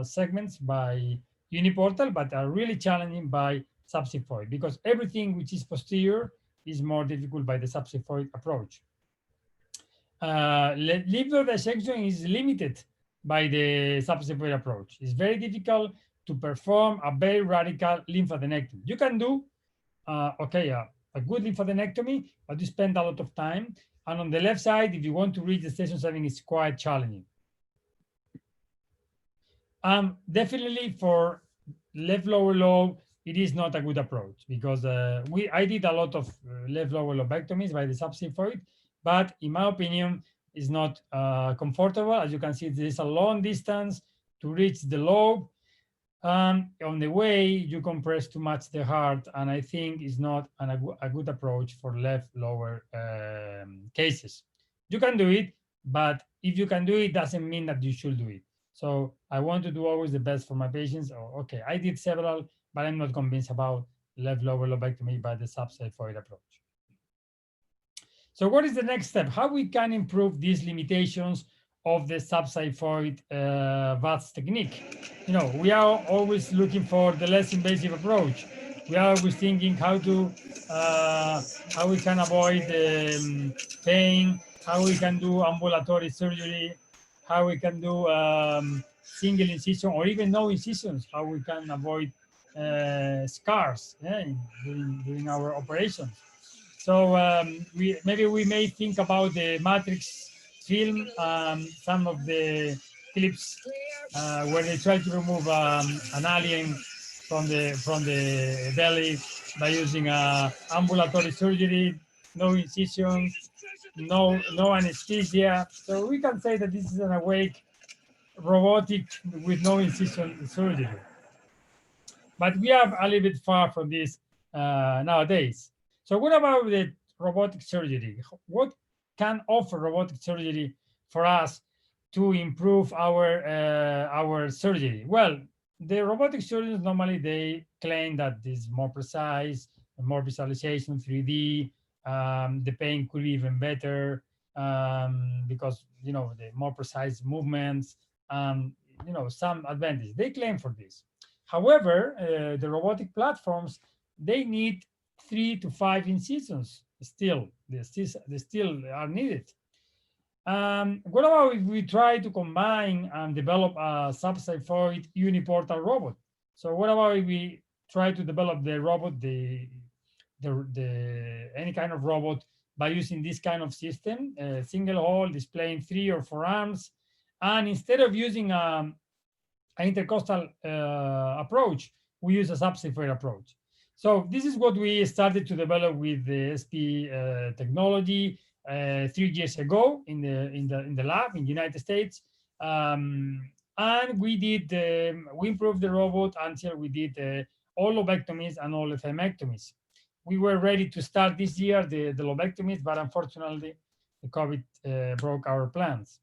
Speaker 6: segments by uniportal, but are really challenging by subsiphoid, because everything which is posterior is more difficult by the subsiphoid approach. Lymph node dissection is limited by the subsiphoid approach. It's very difficult to perform a very radical lymphadenectomy. You can do, a good lymphadenectomy, but you spend a lot of time. And on the left side, if you want to reach the station 7, it's quite challenging. Definitely for left lower lobe, it is not a good approach, because I did a lot of left lower lobectomies by the subsiphoid, but in my opinion, it's not comfortable. As you can see, there is a long distance to reach the lobe. On the way, you compress too much the heart, and I think it's not a good approach for left lower cases. You can do it, but if you can do it, doesn't mean that you should do it. So I want to do always the best for my patients. Oh, okay, I did several, but I'm not convinced about left lower lobectomy by the subxiphoid approach. So what is the next step? How we can improve these limitations of the subxiphoid VATS technique? You know, we are always looking for the less invasive approach. We are always thinking how we can avoid pain, how we can do ambulatory surgery, how we can do single incision or even no incisions, how we can avoid scars during our operations. So maybe we may think about the Matrix film, some of the clips where they try to remove an alien from the belly by using ambulatory surgery, no incisions, no anesthesia. So we can say that this is an awake robotic with no incision surgery. But we are a little bit far from this nowadays. So what about the robotic surgery? What can offer robotic surgery for us to improve our surgery? Well, the robotic surgeons normally they claim that this is more precise, more visualization, 3D. The pain could be even better because the more precise movements. Some advantage they claim for this. However, the robotic platforms, they need 3 to 5 incisions still. They still are needed. What about if we try to combine and develop a subxiphoid uniportal robot? So what about if we try to develop the robot, any kind of robot by using this kind of system, single hole displaying 3 or 4 arms, and instead of using an intercostal approach, we use a subxiphoid approach. So this is what we started to develop with the SP technology 3 years ago in the lab in the United States, and we improved the robot until we did all lobectomies and all thymectomies. We were ready to start this year the lobectomies, but unfortunately, the COVID broke our plans.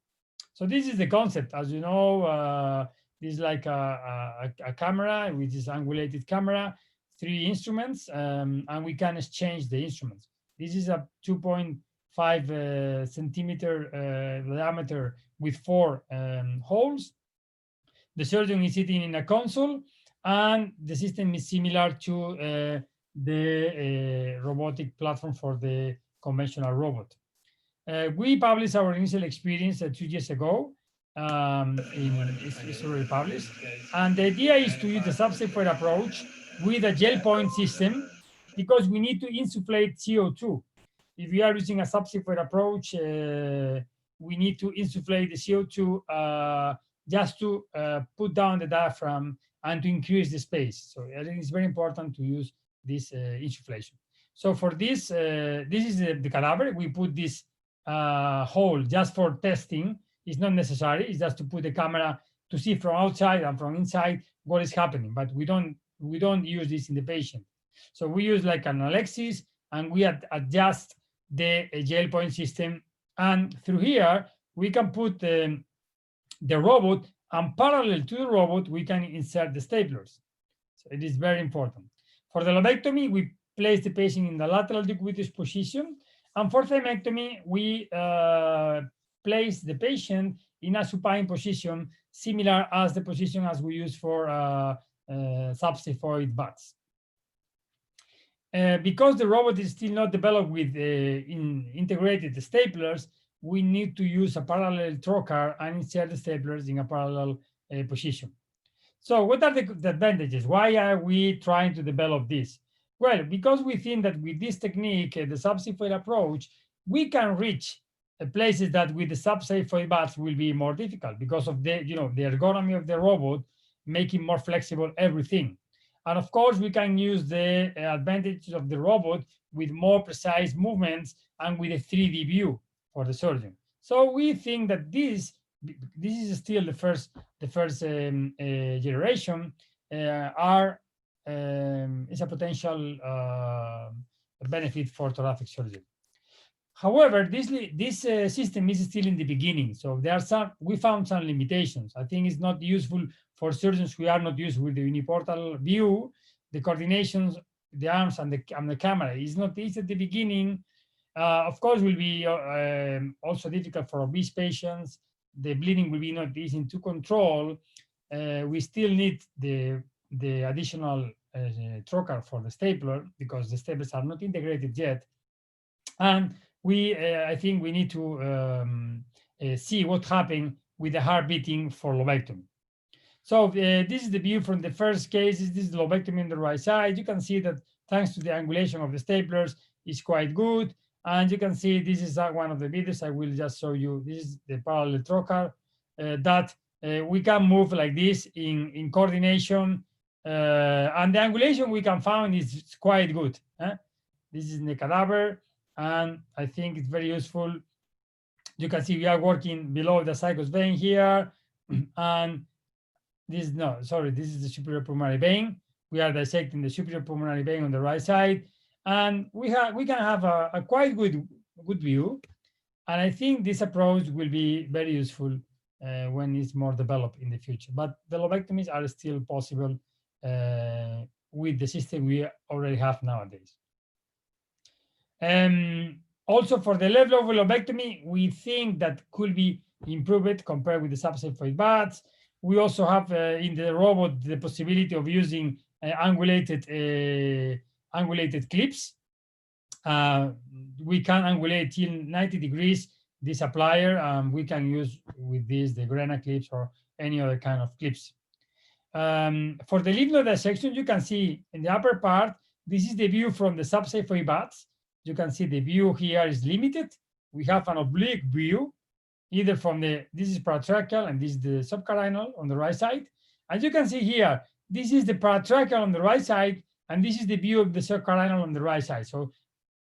Speaker 6: So this is the concept, as you know. This is like a camera, which is angulated camera, 3 instruments, and we can exchange the instruments. This is a 2.5 centimeter diameter with 4 holes. The surgeon is sitting in a console, and the system is similar to the robotic platform for the conventional robot. We published our initial experience 2 years ago. It's already published. And the idea is to use the subxiphoid approach with a gel point system because we need to insufflate CO2. If we are using a subxiphoid approach, we need to insufflate the CO2 just to put down the diaphragm and to increase the space. So I think it's very important to use this insufflation. So for this, this is the cadaver. We put this hole just for testing. It's not necessary. It's just to put the camera to see from outside and from inside what is happening. But we don't use this in the patient. So we use like an Alexis, and we adjust the gel point system. And through here, we can put the robot, and parallel to the robot, we can insert the staplers. So it is very important. For the lobectomy, we place the patient in the lateral decubitus position. And for thymectomy, we place the patient in a supine position, similar as the position as we use for subxiphoid VATS. Because the robot is still not developed with integrated staplers, we need to use a parallel trocar and insert the staplers in a parallel position. So what are the advantages? Why are we trying to develop this? Well, because we think that with this technique, the subxiphoid approach, we can reach places that with the subxiphoid VATS will be more difficult because of the ergonomy of the robot, making more flexible everything. And of course, we can use the advantages of the robot with more precise movements and with a 3D view. for the surgeon. So we think that this is still the first generation is a potential benefit for thoracic surgery. However, this system is still in the beginning, so we found some limitations. I think it's not useful for surgeons who are not used with the uniportal view. The coordinations, the arms and the camera is not easy at the beginning. Of course, will be also difficult for obese patients. The bleeding will be not easy to control. We still need the additional trocar for the stapler because the staplers are not integrated yet. And I think we need to see what happened with the heart beating for lobectomy. So this is the view from the first cases. This is the lobectomy on the right side. You can see that thanks to the angulation of the staplers is quite good. And you can see this is one of the videos. I will just show you. This is the parallel trocar that we can move like this in coordination. And the angulation we can find is quite good. This is in the cadaver. And I think it's very useful. You can see we are working below the zygous vein here. And this is the superior pulmonary vein. We are dissecting the superior pulmonary vein on the right side. And we can have a quite good view. And I think this approach will be very useful when it's more developed in the future. But the lobectomies are still possible with the system we already have nowadays. Also, for the left lobe lobectomy, we think that could be improved compared with the subxiphoid bats. We also have in the robot the possibility of using angulated clips. We can angulate till 90 degrees this applier. We can use with this the Grena clips or any other kind of clips. For the lymph node dissection, you can see in the upper part, this is the view from the subxiphoid bats. You can see the view here is limited. We have an oblique view, either from this is paratracheal and this is the subcarinal on the right side. As you can see here, this is the paratracheal on the right side, and this is the view of the subcarinal on the right side. So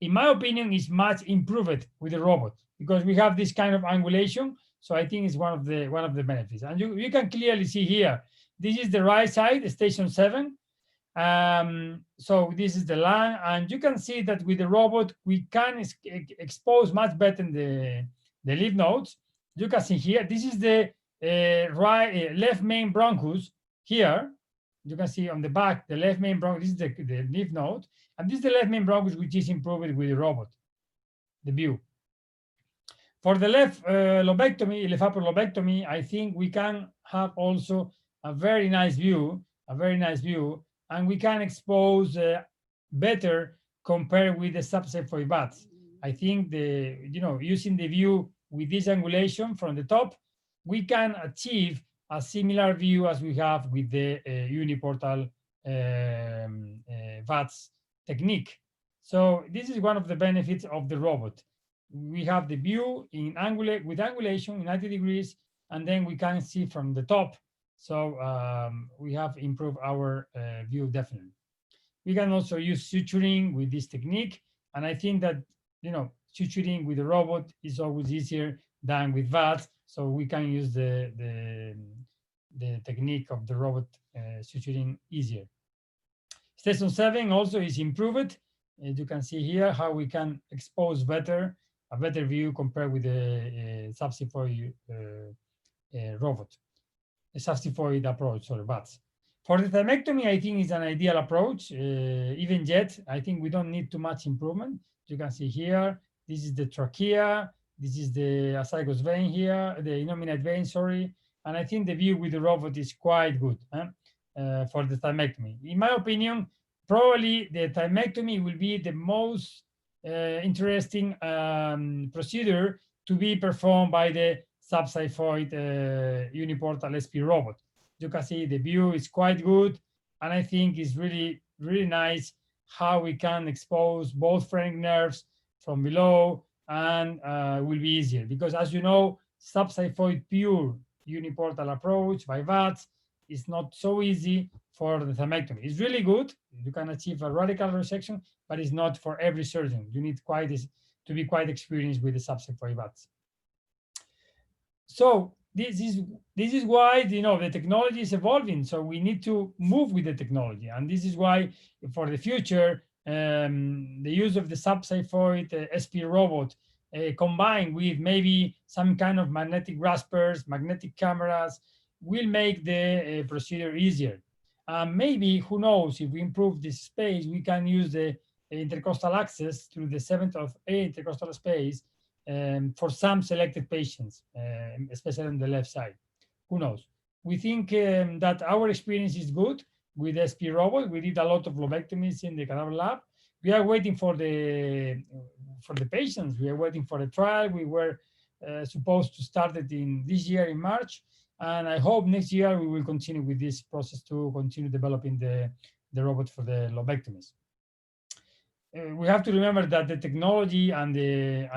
Speaker 6: in my opinion, it's much improved with the robot because we have this kind of angulation. So I think it's one of the benefits. And you can clearly see here, this is the right side, station 7. So this is the lung, and you can see that with the robot we can expose much better the lymph nodes. You can see here, this is the left main bronchus here. You can see on the back the left main bronchus. This is the lymph node, and this is the left main bronchus, which is improved with the robot, the view. For the left lobectomy, left upper lobectomy, I think we can have also a very nice view, and we can expose better compared with the subxiphoid bats. I think using the view with this angulation from the top, we can achieve a similar view as we have with the uniportal VATS technique. So this is one of the benefits of the robot. We have the view with angulation in 90 degrees, and then we can see from the top. So we have improved our view definitely. We can also use suturing with this technique, and I think that suturing with the robot is always easier than with VATS. So we can use the technique of the robot suturing easier. Station 7 also is improved. You can see here how we can expose a better view compared with the subxiphoid robot. A subxiphoid approach, sorry, VATS. For the thymectomy, I think it's an ideal approach. Even yet, I think we don't need too much improvement. You can see here, this is the trachea, this is the azygous vein here, the innominate vein, sorry. And I think the view with the robot is quite good for the thymectomy. In my opinion, probably the thymectomy will be the most interesting procedure to be performed by the subxiphoid uniportal SP robot. You can see the view is quite good, and I think it's really, really nice how we can expose both phrenic nerves from below, and will be easier because, as you know, subxiphoid pure uniportal approach by VATS is not so easy for the thymectomy. It's really good. You can achieve a radical resection, but it's not for every surgeon. You need quite to be quite experienced with the subsectory bats. So this is why the technology is evolving. So we need to move with the technology, and this is why for the future the use of the subxiphoid SP robot combined with maybe some kind of magnetic graspers, magnetic cameras, will make the procedure easier. Maybe, who knows, if we improve this space, we can use the intercostal access through the 7th of 8 intercostal space for some selected patients, especially on the left side. Who knows? We think that our experience is good with SP robot. We did a lot of lobectomies in the cadaver lab. We are waiting for the patients. We are waiting for the trial. We were supposed to start it in this year in March, and I hope next year we will continue with this process to continue developing the robot for the lobectomies. We have to remember that the technology and the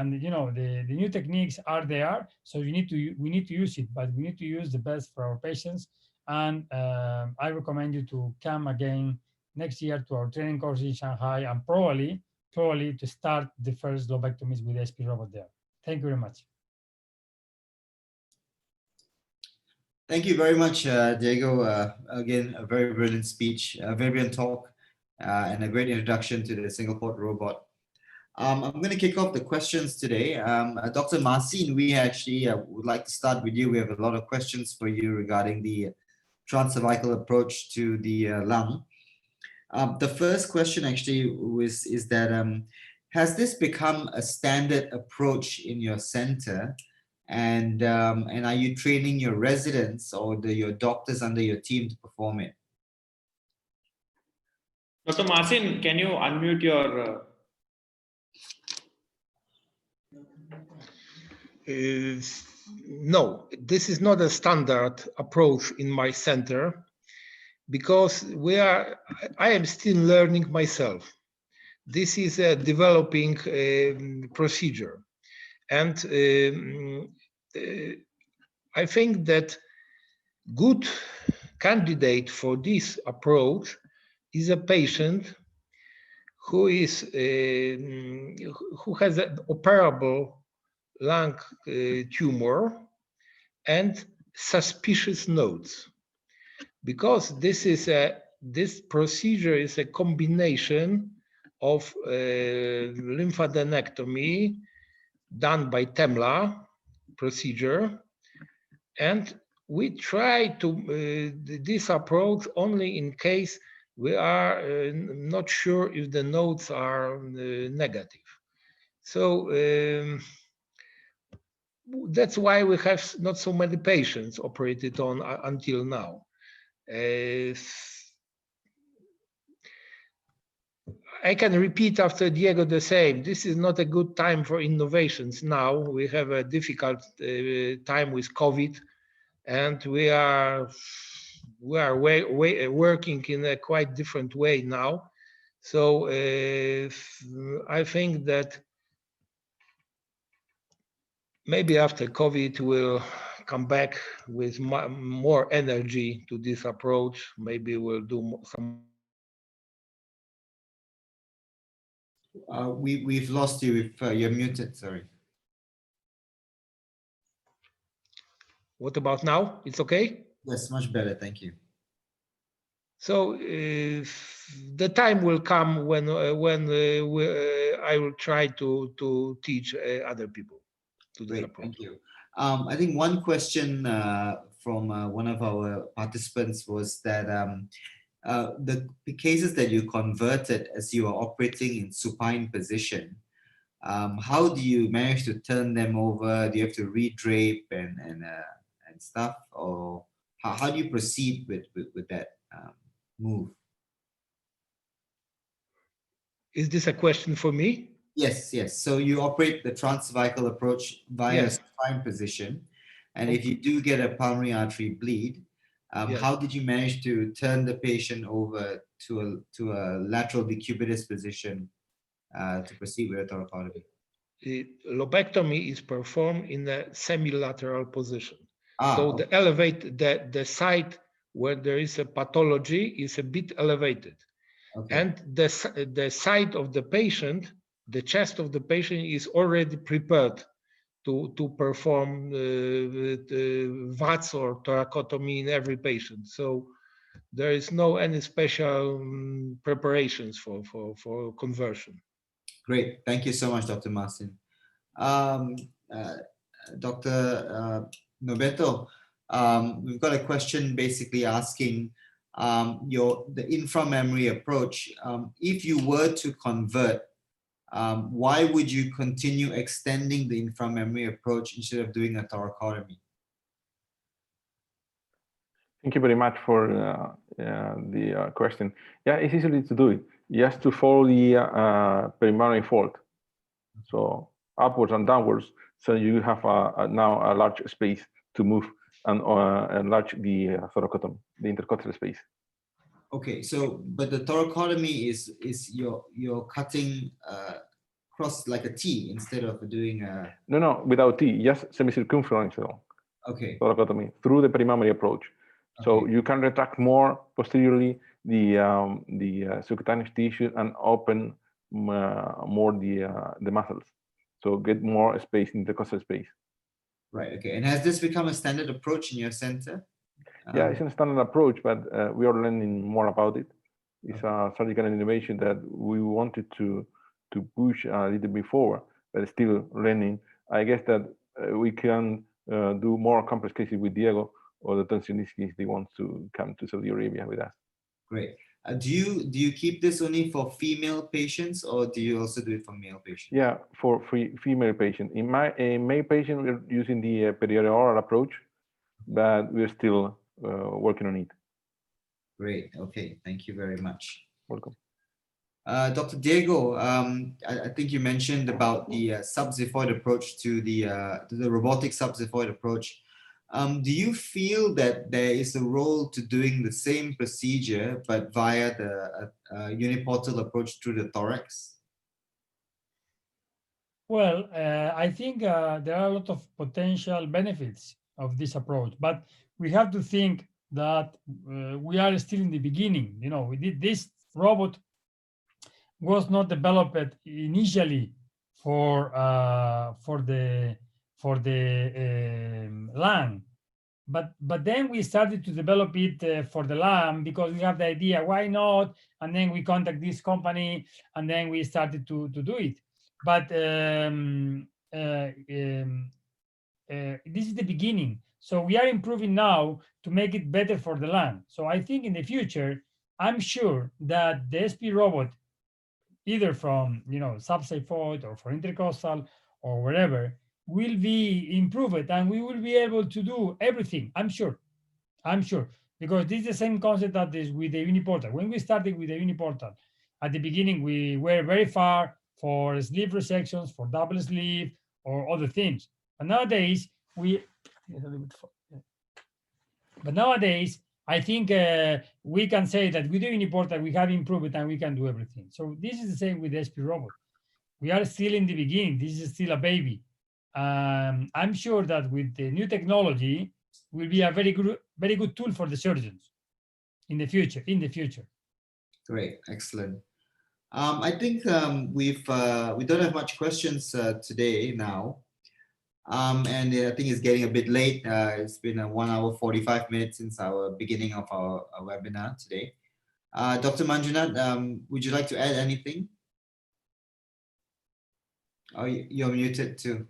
Speaker 6: new techniques are there, so we need to use it, but we need to use the best for our patients. And I recommend you to come again next year to our training course in Shanghai, and probably to start the first lobectomies with SP robot there. Thank you very much.
Speaker 2: Thank you very much, Diego. Again, a very brilliant speech, a very brilliant talk, and a great introduction to the single port robot. I'm going to kick off the questions today. Dr. Marcin, we actually would like to start with you. We have a lot of questions for you regarding the transcervical approach to the lung. The first question actually is that has this become a standard approach in your center? And are you training your residents or your doctors under your team to perform it?
Speaker 1: Dr. Marcin, can you unmute your...
Speaker 3: No, this is not a standard approach in my center, because I am still learning myself. This is a developing procedure. And I think that good candidate for this approach is a patient who has an operable lung tumor and suspicious nodes, because this procedure is a combination of lymphadenectomy done by TEMLA procedure, and we try to this approach only in case we are not sure if the nodes are negative. So that's why we have not so many patients operated on until now. I can repeat after Diego the same. This is not a good time for innovations now. We have a difficult time with COVID, and we are working in a quite different way now. So I think that maybe after COVID we'll come back with more energy to this approach. Maybe we'll do some.
Speaker 2: We've lost you. If you're muted, sorry.
Speaker 3: What about now? It's okay?
Speaker 2: Yes, much better. Thank you.
Speaker 3: So the time will come when I will try to teach other people to do
Speaker 2: Great, thank you. I think one question from one of our participants was that the cases that you converted as you are operating in supine position, how do you manage to turn them over? Do you have to re-drape and stuff, or how do you proceed with that move?
Speaker 3: Is this a question for me?
Speaker 2: Yes, yes. So you operate the transcervical approach via
Speaker 3: Yes.
Speaker 2: supine position, and if you do get a pulmonary artery bleed,
Speaker 3: Yes.
Speaker 2: how did you manage to turn the patient over to a lateral decubitus position to proceed with a thoracotomy?
Speaker 3: The lobectomy is performed in a semilateral position. So
Speaker 2: Okay.
Speaker 3: the site where there is a pathology is a bit elevated.
Speaker 2: Okay.
Speaker 3: And the side of the patient the chest of the patient is already prepared to perform the VATS or thoracotomy in every patient. So there is no any special preparations for conversion.
Speaker 2: Great. Thank you so much, Dr. Martin. Um, Dr. Nobeto, we've got a question basically asking the inframemory approach. If you were to convert, why would you continue extending the inframemory approach instead of doing a thoracotomy?
Speaker 4: Thank you very much for the question. Yeah, it's easy to do it. You have to follow the perimammary fold, so upwards and downwards. So you have now a large space to move and enlarge the thoracotomy, the intercostal space.
Speaker 2: Okay, so but the thoracotomy is you're cutting cross like a T instead of doing a.
Speaker 4: No, without T, just semicircumferential.
Speaker 2: Okay.
Speaker 4: Thoracotomy through the perimammary approach. So
Speaker 2: Okay.
Speaker 4: you can retract more posteriorly the subcutaneous tissue and open more the muscles. So get more space in the intercostal space.
Speaker 2: Right. Okay. And has this become a standard approach in your center?
Speaker 4: Yeah, it's a standard approach, but we are learning more about it. It's a surgical innovation that we wanted to push a little bit forward, but still learning. I guess that we can do more complex cases with Diego or the tensionists if they want to come to Saudi Arabia with us.
Speaker 2: Great. Do you keep this only for female patients, or do you also do it for male patients?
Speaker 4: Yeah, for female patient. In male patient, we're using the perioral approach, but we're still working on it.
Speaker 2: Great. Okay. Thank you very much.
Speaker 4: Welcome.
Speaker 2: Dr. Diego, I think you mentioned about the subxiphoid approach to the robotic subxiphoid approach. Do you feel that there is a role to doing the same procedure but via the uniportal approach through the thorax?
Speaker 6: Well, I think there are a lot of potential benefits of this approach, but we have to think that we are still in the beginning. You know, this robot was not developed initially for the lung, but then we started to develop it for the lung because we have the idea, why not? And then we contact this company, and then we started to do it. But this is the beginning. So we are improving now to make it better for the lung. So I think in the future, I'm sure that the SP robot, either from subxiphoid or for intercostal or wherever, will be improved, and we will be able to do everything. I'm sure, because this is the same concept that is with the uniportal. When we started with the uniportal, at the beginning we were very far for sleeve resections, for double sleeve, or other things. But nowadays I think we can say that with the uniportal we have improved and we can do everything. So this is the same with the SP robot. We are still in the beginning. This is still a baby. I'm sure that with the new technology will be a very good tool for the surgeons in the future.
Speaker 2: Great, excellent. I think we don't have much questions today now. And I think it's getting a bit late. It's been 1 hour 45 minutes since our beginning of our webinar today. Dr. Manjunath, would you like to add anything? Oh, you're muted too.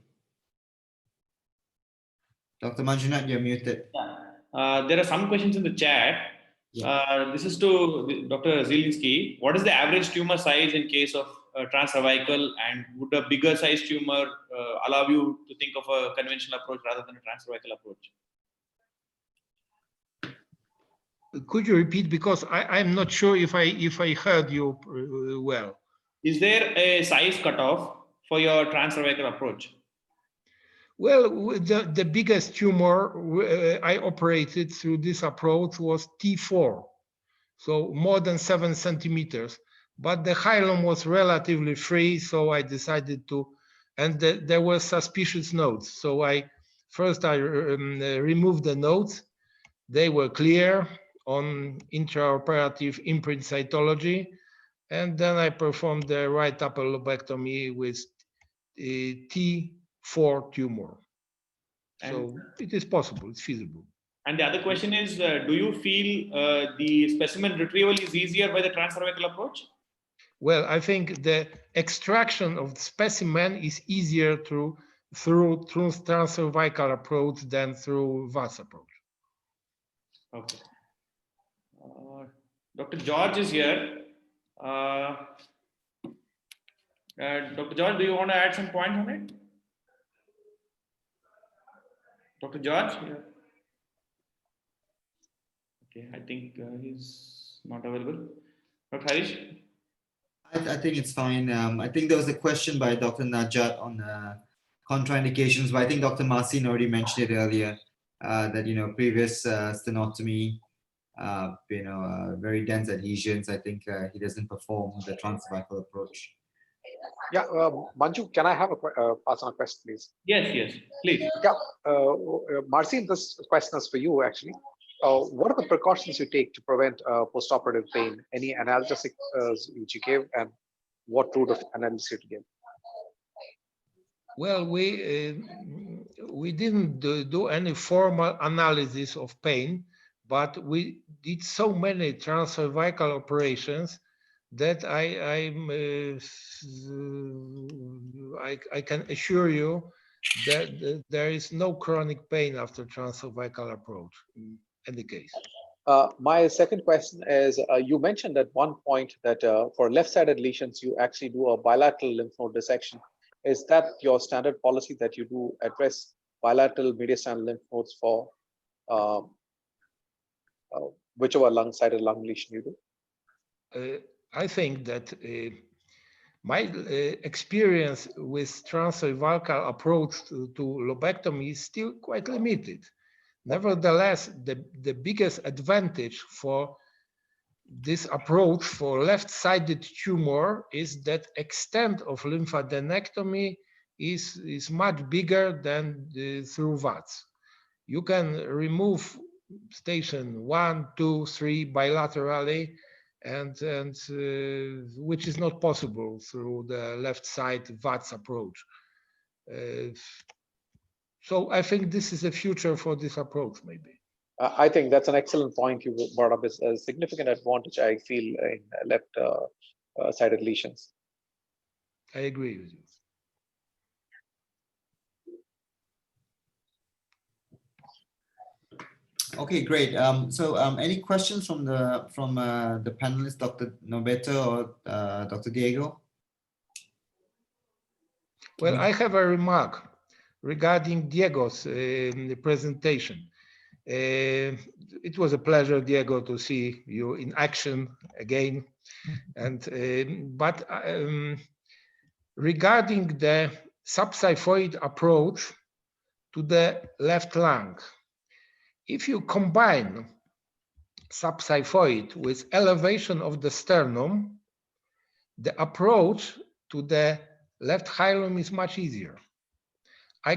Speaker 2: Dr. Manjunath, you're muted.
Speaker 1: There are some questions in the chat. Yeah. This is to Dr. Zielinski. What is the average tumor size in case of transcervical, and would a bigger size tumor allow you to think of a conventional approach rather than a transcervical approach?
Speaker 3: Could you repeat, because I'm not sure if I heard you well.
Speaker 1: Is there a size cutoff for your transcervical approach?
Speaker 3: Well, the biggest tumor I operated through this approach was T4, so more than 7 centimeters. But the hilum was relatively free, so I decided to, and there were suspicious nodes. So I removed the nodes. They were clear on intraoperative imprint cytology. and then I performed the right upper lobectomy with T4 tumor. So it is possible, it's feasible.
Speaker 1: And the other question is, do you feel the specimen retrieval is easier by the transcervical approach?
Speaker 3: Well, I think the extraction of the specimen is easier through transcervical approach than through VATS approach.
Speaker 1: Okay. Dr. George is here. Dr. George, do you want to add some points on it? Dr. George? Yeah. Okay, I think he's not available. Dr. Harish?
Speaker 2: I think it's fine. I think there was a question by Dr. Najat on contraindications, but I think Dr. Marcin already mentioned it earlier, that, previous stenotomy, very dense adhesions, I think he doesn't perform the transcervical approach.
Speaker 7: Yeah, Manju, can I have a pass on a question, please?
Speaker 1: Yes, please.
Speaker 7: Yeah, Marcin, this question is for you, actually. What are the precautions you take to prevent postoperative pain? Any analgesic which you give, and what route of analysis you give?
Speaker 3: Well, we didn't do any formal analysis of pain, but we did so many transcervical operations that I can assure you that there is no chronic pain after transcervical approach in any case.
Speaker 7: My second question is, you mentioned at one point that for left-sided lesions, you actually do a bilateral lymph node dissection. Is that your standard policy, that you do address bilateral mediastinal lymph nodes for whichever lung-sided lung lesion you do?
Speaker 3: I think that my experience with transcervical approach to lobectomy is still quite limited. Nevertheless, the biggest advantage for this approach for left-sided tumor is that extent of lymphadenectomy is much bigger than through VATS. You can remove station 1, 2, 3 bilaterally, and which is not possible through the left side VATS approach. So I think this is a future for this approach, maybe.
Speaker 7: I think that's an excellent point you brought up. Is a significant advantage I feel in left-sided lesions.
Speaker 3: I agree with you.
Speaker 2: Okay, great. So any questions from the panelists, Dr. Norberto or Dr. Diego?
Speaker 3: Well, I have a remark regarding Diego's presentation. It was a pleasure, Diego, to see you in action again. And but regarding the subxiphoid approach to the left lung, if you combine subxiphoid with elevation of the sternum, the approach to the left hilum is much easier. I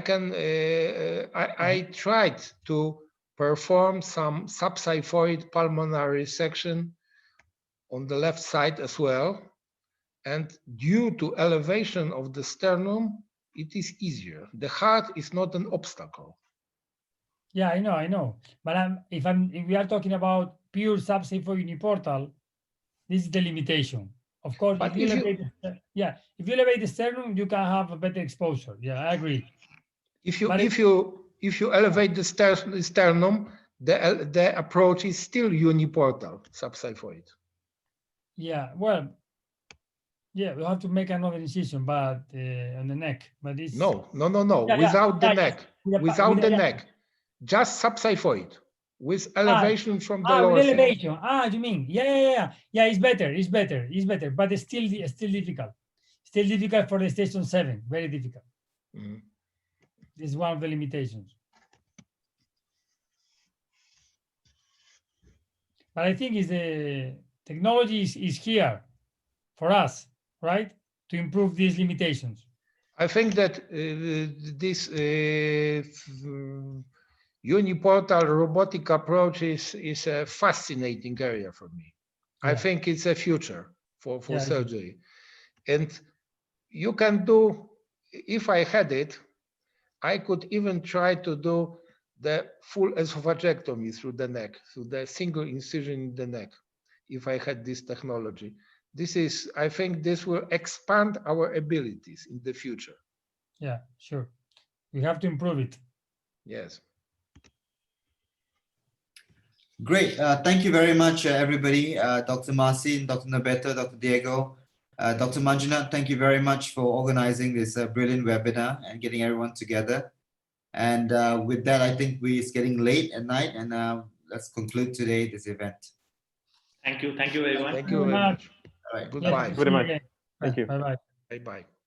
Speaker 3: tried to perform some subxiphoid pulmonary section on the left side as well, and due to elevation of the sternum, it is easier. The heart is not an obstacle.
Speaker 6: Yeah, I know. But if we are talking about pure subxiphoid uniportal, this is the limitation. Of course,
Speaker 3: But
Speaker 6: if you elevate the sternum, you can have a better exposure. Yeah, I agree.
Speaker 3: If you elevate the sternum, the approach is still uniportal subxiphoid.
Speaker 6: Yeah, well, yeah, we have to make another incision, but on the neck. But it's
Speaker 3: no. Without the neck, without the neck, just subxiphoid with elevation from the lower.
Speaker 6: With elevation. You mean? Yeah. It's better. But it's still difficult. Still difficult for the station 7. Very difficult. Mm-hmm. This is one of the limitations. But I think the technology is here for us, right, to improve these limitations.
Speaker 3: I think that this uniportal robotic approach is a fascinating area for me. I think it's a future. for
Speaker 6: Yeah,
Speaker 3: surgery. And you can do, if I had it, I could even try to do the full esophagectomy through the neck, through the single incision in the neck, if I had this technology. This is, I think this will expand our abilities in the future.
Speaker 6: yeah, sure. We have to improve it.
Speaker 3: Yes.
Speaker 2: Great. Thank you very much, everybody. Dr. Marcin, Dr. Norberto, Dr. Diego, Dr. Manjunath, thank you very much for organizing this brilliant webinar and getting everyone together. And with that, I think it's getting late at night, and let's conclude today this event.
Speaker 1: Thank you very much.
Speaker 3: Thank you very much.
Speaker 2: All right.
Speaker 3: Goodbye.
Speaker 4: Very much. Thank you.
Speaker 6: Bye bye.
Speaker 3: Bye-bye.